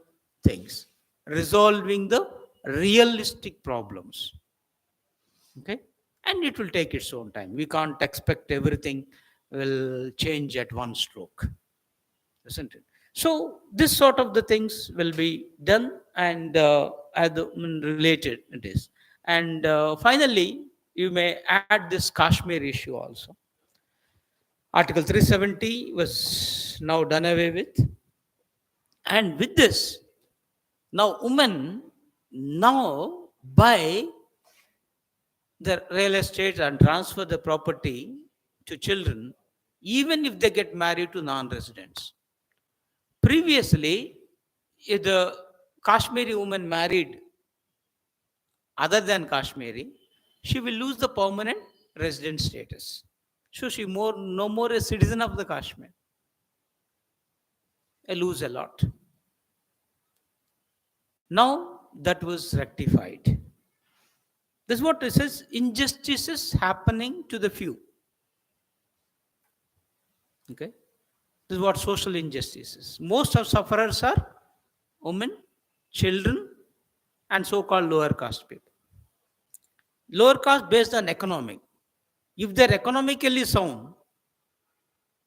things, resolving the realistic problems. Okay? And it will take its own time. We can't expect everything will change at one stroke, isn't it? So this sort of the things will be done, and related it is. And finally, you may add this Kashmir issue also. Article 370 was now done away with, and with this, now women now buy the real estate and transfer the property to children, even if they get married to non-residents. Previously, if the Kashmiri woman married other than Kashmiri, she will lose the permanent resident status. So she no more a citizen of the Kashmir. I lose a lot. Now that was rectified. This is what it says: injustices happening to the few. Okay, this is what social injustice is. Most of sufferers are women, children, and so-called lower caste people. Lower caste based on economic. If they're economically sound,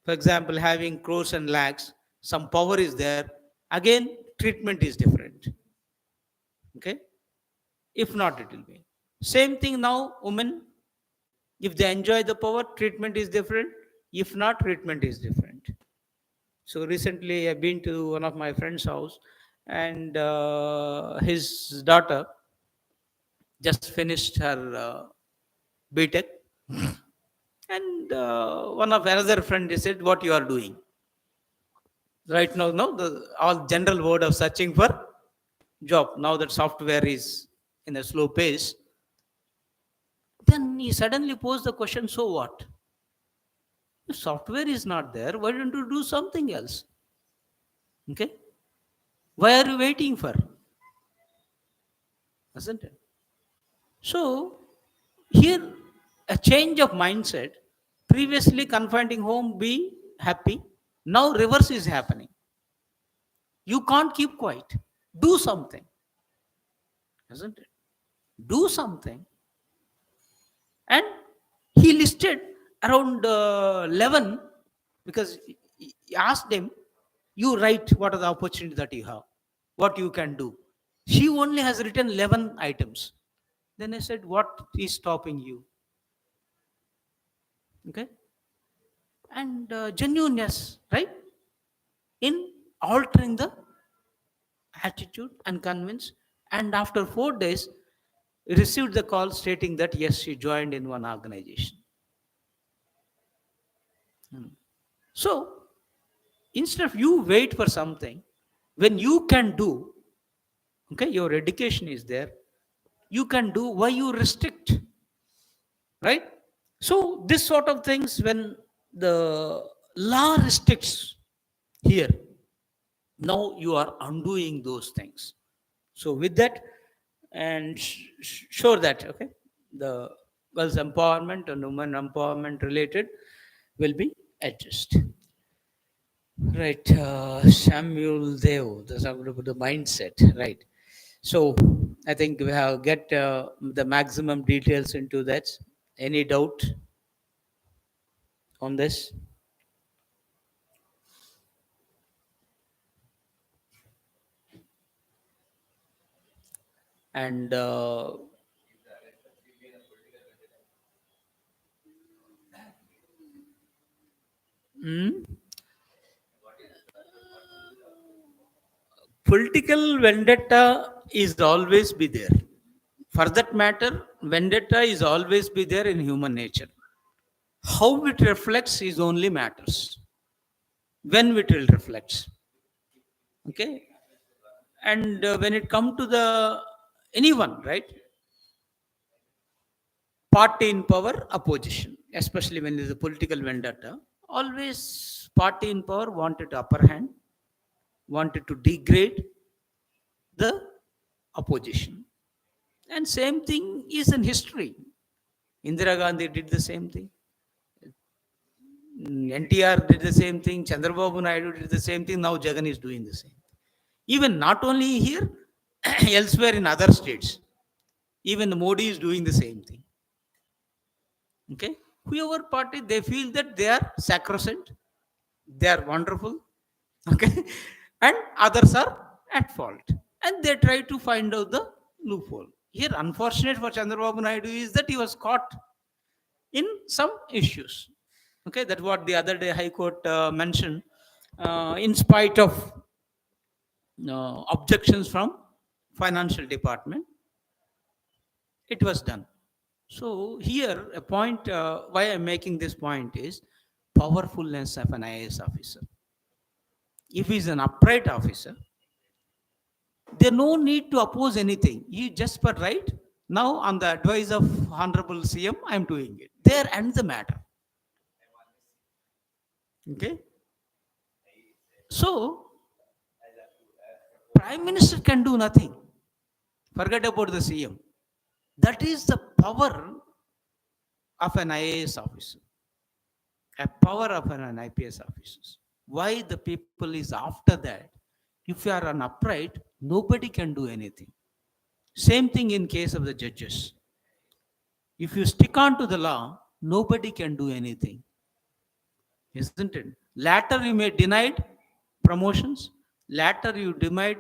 for example, having crores and lakhs, some power is there, again, treatment is different. Okay? If not, it will be. Same thing now, women, if they enjoy the power, treatment is different. If not, treatment is different. So recently, I've been to one of my friend's house, and his daughter just finished her BTech, and one of another friend said, "What you are doing right now?" No, the all general word of searching for job. Now that software is in a slow pace, then he suddenly posed the question: "So what? If software is not there, why don't you do something else? Okay, why are you waiting for?" Isn't it? So here, a change of mindset. Previously confining home, be happy. Now reverse is happening. You can't keep quiet. Do something, isn't it? Do something. And he listed around 11, because he asked him, "You write what are the opportunities that you have, what you can do." She only has written 11 items. Then I said, "What is stopping you?" Okay? And genuineness, right? In altering the attitude and convince. And after 4 days, received the call stating that yes, she joined in one organization. So instead of you wait for something, when you can do, okay, your education is there, you can do, why you restrict, right? So this sort of things, when the law restricts here, now you are undoing those things. So with that, and sure that, okay, the girls empowerment and women empowerment related will be addressed. Right, Samuel Dev, the mindset, right? So I think we have get the maximum details into that. Any doubt? on this. And mm, political vendetta is always be there. For that matter, vendetta is always be there in human nature. How it reflects is only matters. When it will reflects. Okay. And when it come to the anyone, right? Party in power, opposition, especially when there is a political vendetta, always party in power wanted upper hand, wanted to degrade the opposition. And same thing is in history. Indira Gandhi did the same thing. NTR did the same thing. Chandrababu Naidu did the same thing. Now Jagan is doing the same. Even not only here, elsewhere in other states, even Modi is doing the same thing. Okay, whoever party they feel that they are sacrosanct, they are wonderful. Okay, and others are at fault, and they try to find out the loophole. Here, unfortunate for Chandrababu Naidu is that he was caught in some issues. Okay, that's what the other day High Court mentioned. In spite of objections from financial department, it was done. So here, a point why I'm making this point is powerfulness of an IAS officer. If he's an upright officer, there no need to oppose anything. He just per right. Now, on the advice of Honorable CM, I'm doing it. There ends the matter. Okay. So, Prime Minister can do nothing. Forget about the CM. That is the power of an IAS officer, a power of an IPS officer. Why the people is after that? If you are an upright, nobody can do anything. Same thing in case of the judges. If you stick on to the law, nobody can do anything, isn't it? Later you may denied promotions. Later you denied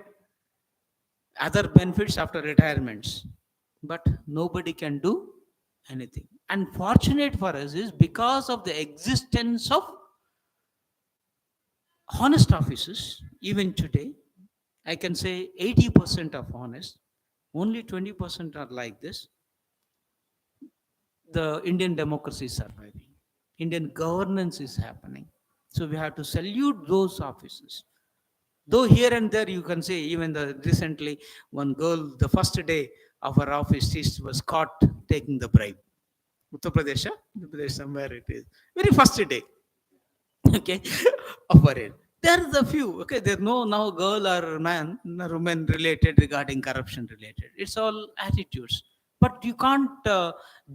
other benefits after retirements, but nobody can do anything. And fortunate for us is because of the existence of honest officers, even today, I can say 80% of honest, only 20% are like this. The Indian democracy is surviving. Indian governance is happening. So we have to salute those officers. Though here and there you can say, even the recently one girl, the first day of her office, she was caught taking the bribe. Uttar Pradesh, Uttar Pradesh, somewhere it is. Very first day. Okay, of her age. There is a few. Okay, there's no now girl or man, no woman related regarding corruption related. It's all attitudes. But you can't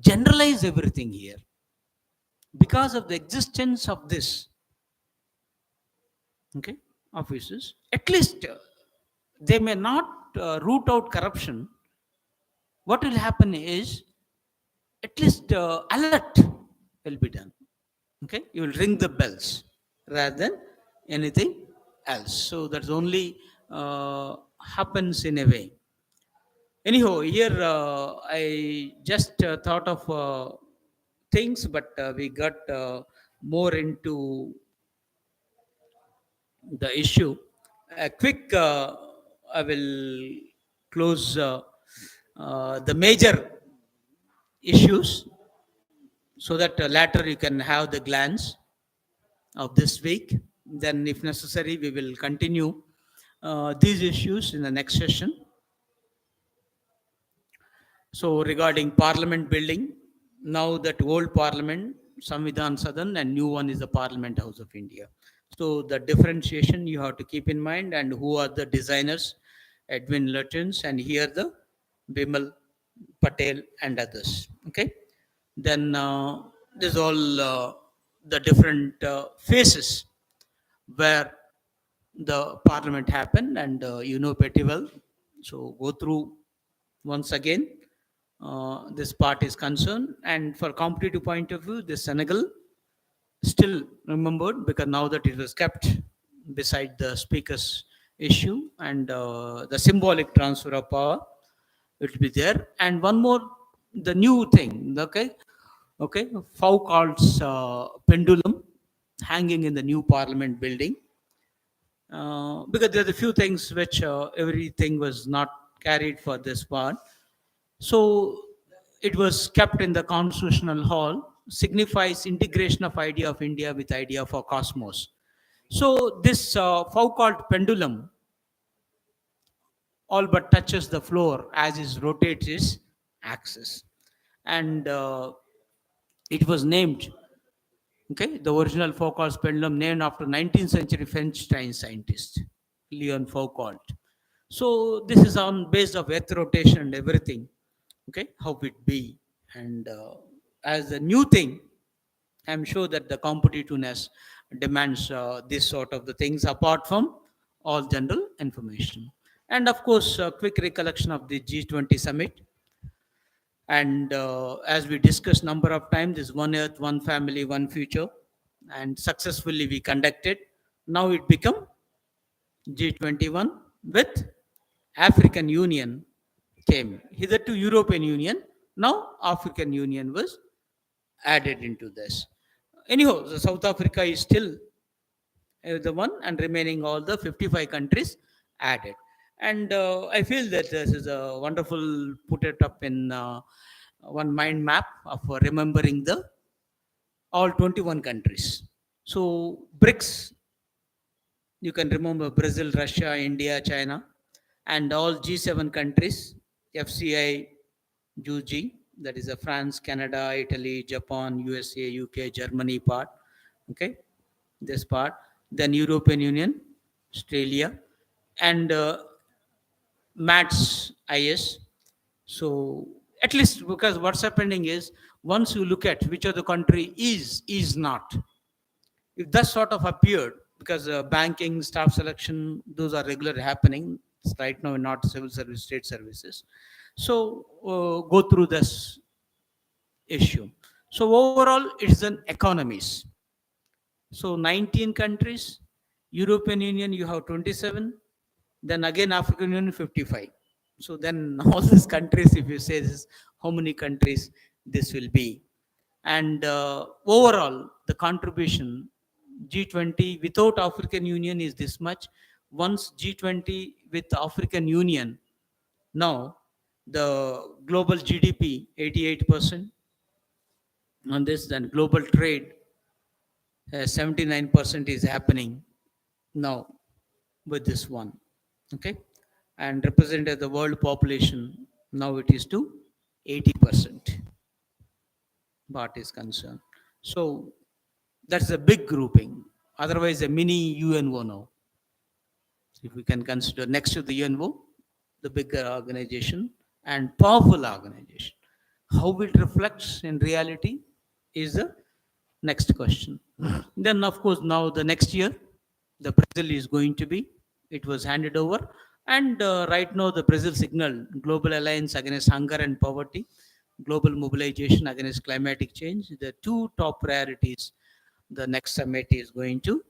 generalize everything here because of the existence of this. Okay, offices. At least they may not root out corruption. What will happen is at least alert will be done. Okay, you will ring the bells rather than anything else. So that's only happens in a way. Anyhow, here I just thought of things, but we got more into the issue. A quick I will close the major issues so that later you can have the glance of this week. Then, if necessary, we will continue these issues in the next session. So, regarding Parliament building, now that old Parliament, Samvidhan Sadan, and new one is the Parliament House of India. So, the differentiation you have to keep in mind, and who are the designers, Edwin Lutyens, and here the Bimal Patel and others. Okay. Then there's all the different phases where the parliament happened, and you know pretty well. So go through once again. This part is concerned, and for competitive point of view, the Senegal still remembered, because now that it was kept beside the speaker's issue, and the symbolic transfer of power, it will be there. And one more, the new thing, okay, Foucault's pendulum hanging in the new Parliament building, because there are a few things which everything was not carried for this part. So it was kept in the Constitutional Hall, signifies integration of idea of India with idea of a cosmos. So this Foucault pendulum all but touches the floor as it rotates its axis. And it was named, okay, the original Foucault's pendulum, named after 19th century French scientist, Leon Foucault. So this is on base of earth rotation and everything, okay, how it be. And as a new thing, I'm sure that the competitiveness demands this sort of the things apart from all general information. And of course, a quick recollection of the G20 summit. And as we discussed number of times, this one earth, one family, one future, and successfully we conducted. Now it become G21 with African Union came. Hitherto European Union, now African Union was added into this. Anyhow, the South Africa is still the one, and remaining all the 55 countries added. And I feel that this is a wonderful put it up in one mind map of remembering the all 21 countries. So BRICS, you can remember Brazil, Russia, India, China, and all G7 countries, FCI, UG, that is France, Canada, Italy, Japan, USA, UK, Germany part, okay, this part. Then European Union, Australia, and MATS IS. So at least, because what's happening is, once you look at which other country is not, if that sort of appeared, because banking, staff selection, those are regular happening right now, not civil service, state services. So go through this issue. So overall, it is an economies. So 19 countries, European Union you have 27, then again African Union 55. So then all these countries, if you say this, how many countries this will be? And overall, the contribution G20 without African Union is this much. Once G20 with African Union, now the global GDP 88% on this, then global trade 79% is happening now with this one, okay, and represented the world population, now it is to 80% part is concerned. So that's a big grouping, otherwise a mini UNO now. If we can consider next to the UNO, the bigger organization and powerful organization. How it reflects in reality is the next question. Then, of course, now the next year, the Brazil is going to be, it was handed over. And right now, the Brazil signal global alliance against hunger and poverty, global mobilization against climatic change, the two top priorities the next summit is going to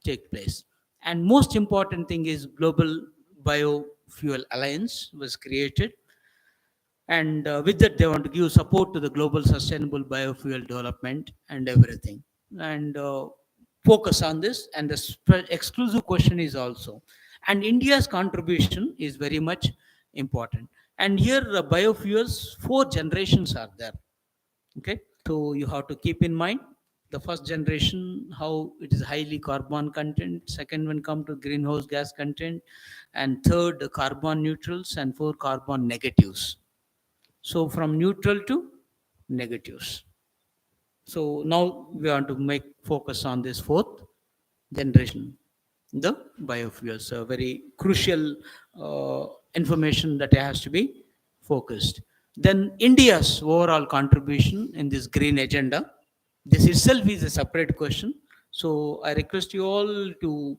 take place. And most important thing is global biofuel alliance was created, and with that they want to give support to the global sustainable biofuel development and everything, and focus on this. And the exclusive question is also, and India's contribution is very much important. And here the biofuels, four generations are there, okay. So you have to keep in mind the first generation, how it is highly carbon content, second one come to greenhouse gas content, and third carbon neutrals, and four carbon negatives. So from neutral to negatives. So now we want to make focus on this fourth generation, the biofuels. So very crucial information that has to be focused. Then India's overall contribution in this green agenda. This itself is a separate question. So I request you all to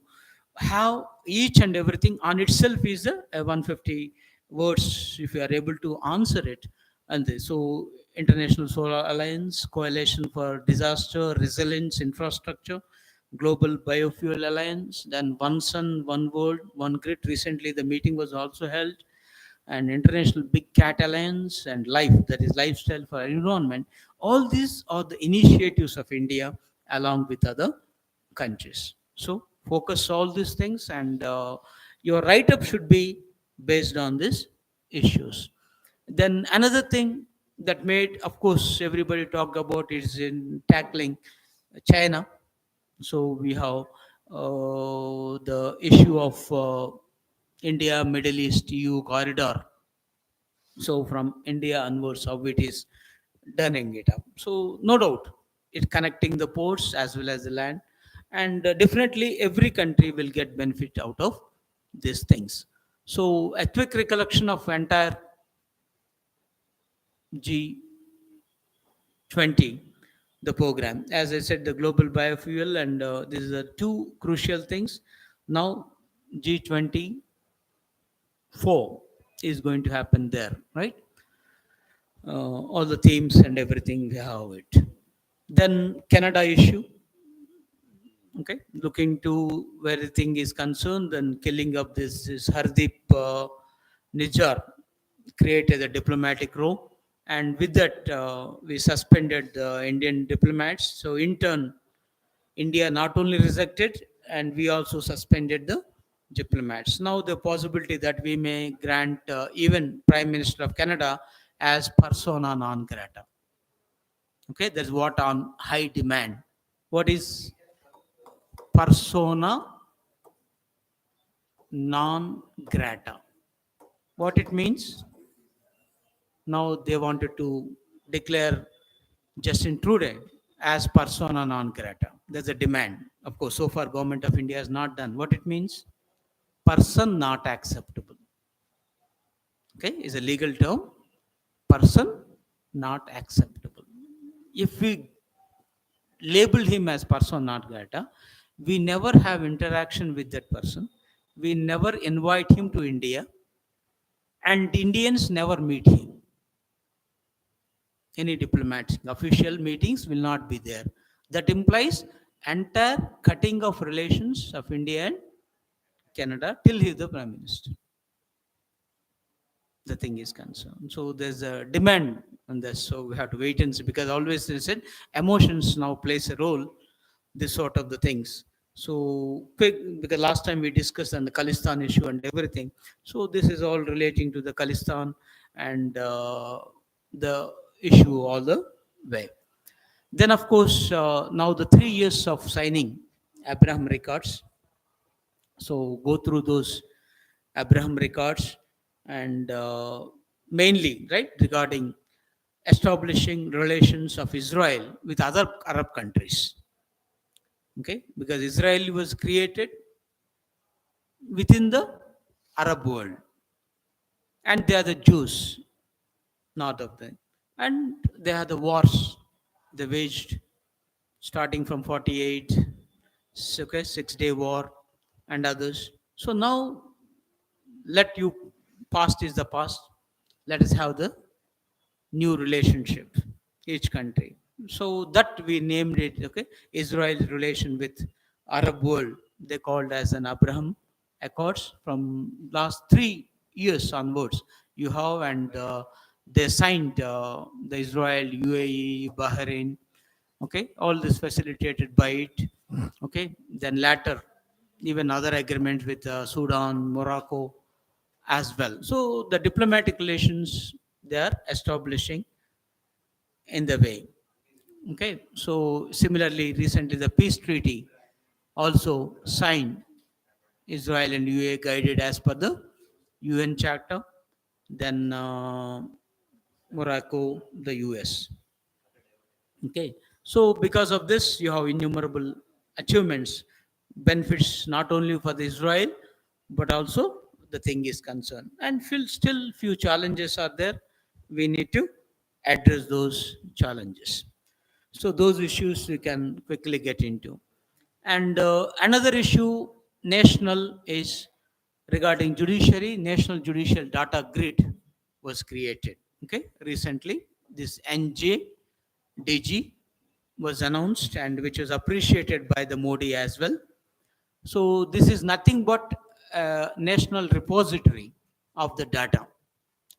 have each and everything on itself is a 150 words if you are able to answer it. And so International Solar Alliance, Coalition for Disaster Resilience Infrastructure, Global Biofuel Alliance, then One Sun, One World, One Grid. Recently, the meeting was also held, and International Big Cat Alliance and Life, that is Lifestyle for Environment. All these are the initiatives of India along with other countries. So focus all these things, and your write-up should be based on these issues. Then another thing that made, of course, everybody talk about is in tackling China. So we have the issue of India, Middle East, EU corridor. So from India onwards, how it is turning it up. So no doubt, it's connecting the ports as well as the land, and definitely every country will get benefit out of these things. So a quick recollection of entire G20, the program. As I said, the global biofuel, and these are two crucial things. Now G24 is going to happen there, right? All the themes and everything we have it. Then Canada issue, okay, looking to where the thing is concerned, then killing of this Hardeep Nijjar created a diplomatic row, and with that we suspended the Indian diplomats. So in turn, India not only rejected, and we also suspended the diplomats. Now the possibility that we may grant even Prime Minister of Canada as persona non grata. Okay, that's what on high demand. What is persona non grata? What it means? Now they wanted to declare Justin Trudeau as persona non grata. There's a demand. Of course, so far government of India has not done. What it means? Person not acceptable. Okay, is a legal term. Person not acceptable. If we label him as person not grata, we never have interaction with that person. We never invite him to India, and Indians never meet him. Any diplomatic official meetings will not be there. That implies entire cutting of relations of India and Canada till he is the prime minister. The thing is concerned. So there's a demand on this. So we have to wait and see, because always they said emotions now plays a role, this sort of the things. So quick, because last time we discussed on the Khalistan issue and everything. So this is all relating to the Khalistan and the issue all the way. Then of course now the 3 years of signing Abraham Records. So go through those Abraham records, and mainly right regarding establishing relations of Israel with other Arab countries. Okay, because Israel was created within the Arab world, and they are the Jews, north of them, and they are the wars they waged starting from 48, okay, 6 Day War, and others. So now let you, past is the past, let us have the new relationship each country. So that we named it, okay, Israel's relation with Arab world, they called as an Abraham Accords. From last 3 years onwards you have, and they signed the Israel, UAE, Bahrain, okay, all this facilitated by it. Okay, then later even other agreements with Sudan, Morocco as well. So the diplomatic relations they are establishing in the way. Okay, so similarly, recently the peace treaty also signed, Israel and UA guided as per the UN Charter, then Morocco, the US. Okay, so because of this, you have innumerable achievements, benefits not only for the Israel, but also the thing is concerned. And still few challenges are there. We need to address those challenges. So those issues we can quickly get into. And another issue, national, is regarding judiciary. National Judicial Data Grid was created. Okay, recently. this NJDG was announced and which was appreciated by the Modi as well. So this is nothing but a national repository of the data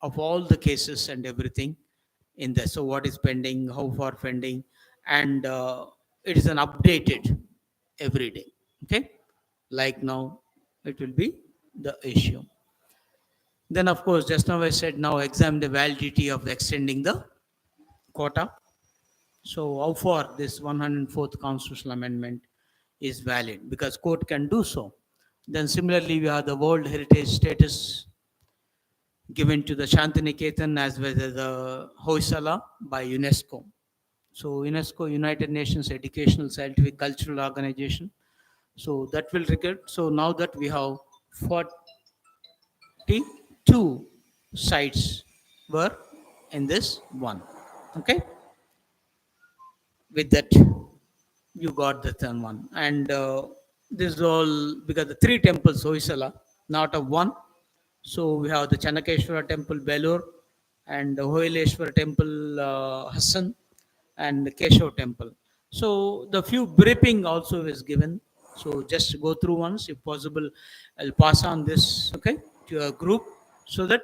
of all the cases and everything in there. So what is pending, how far pending, and it is an updated every day. Okay, like now it will be the issue. Then of course, just now I said now examine the validity of extending the quota. So how far this 104th constitutional amendment is valid because court can do so. Then similarly, we have the World Heritage status given to the Shantiniketan as well as the Hoysala by UNESCO. So UNESCO, United Nations Educational, Scientific, Cultural Organization. So that will record. So now that we have 42 sites were in this one. Okay, with that you got the third one, and this is all because the three temples Hoysala, not a one. So we have the Chanakeshwara temple Belur, and the Hoyleshwara temple Hassan, and the Keshav temple. So the few briefing also is given, so just go through once if possible. I'll pass on this, okay, to a group, so that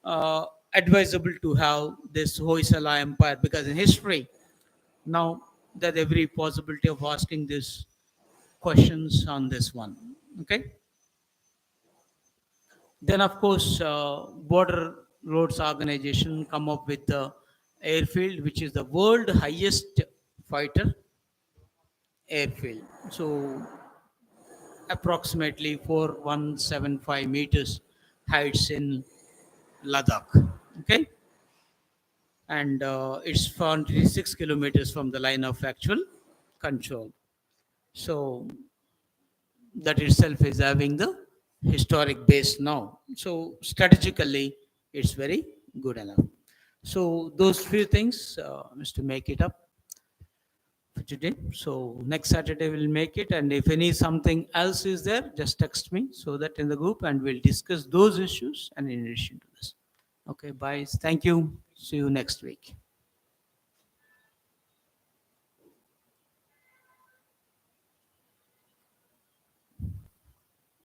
uh, advisable to have this Hoysala empire, because in history now that every possibility of asking these questions on this one. Okay. Then of course, Border Roads Organization come up with the airfield, which is the world highest fighter airfield. So approximately 4175 meters heights in Ladakh. Okay, and it's 436 kilometers from the line of actual control. So that itself is having the historic base now. So strategically, it's very good enough. So those few things is to make it up for today. So next Saturday we'll make it, and if any something else is there, just text me so that in the group, and we'll discuss those issues and in addition to this. Okay, bye. Thank you. See you next week.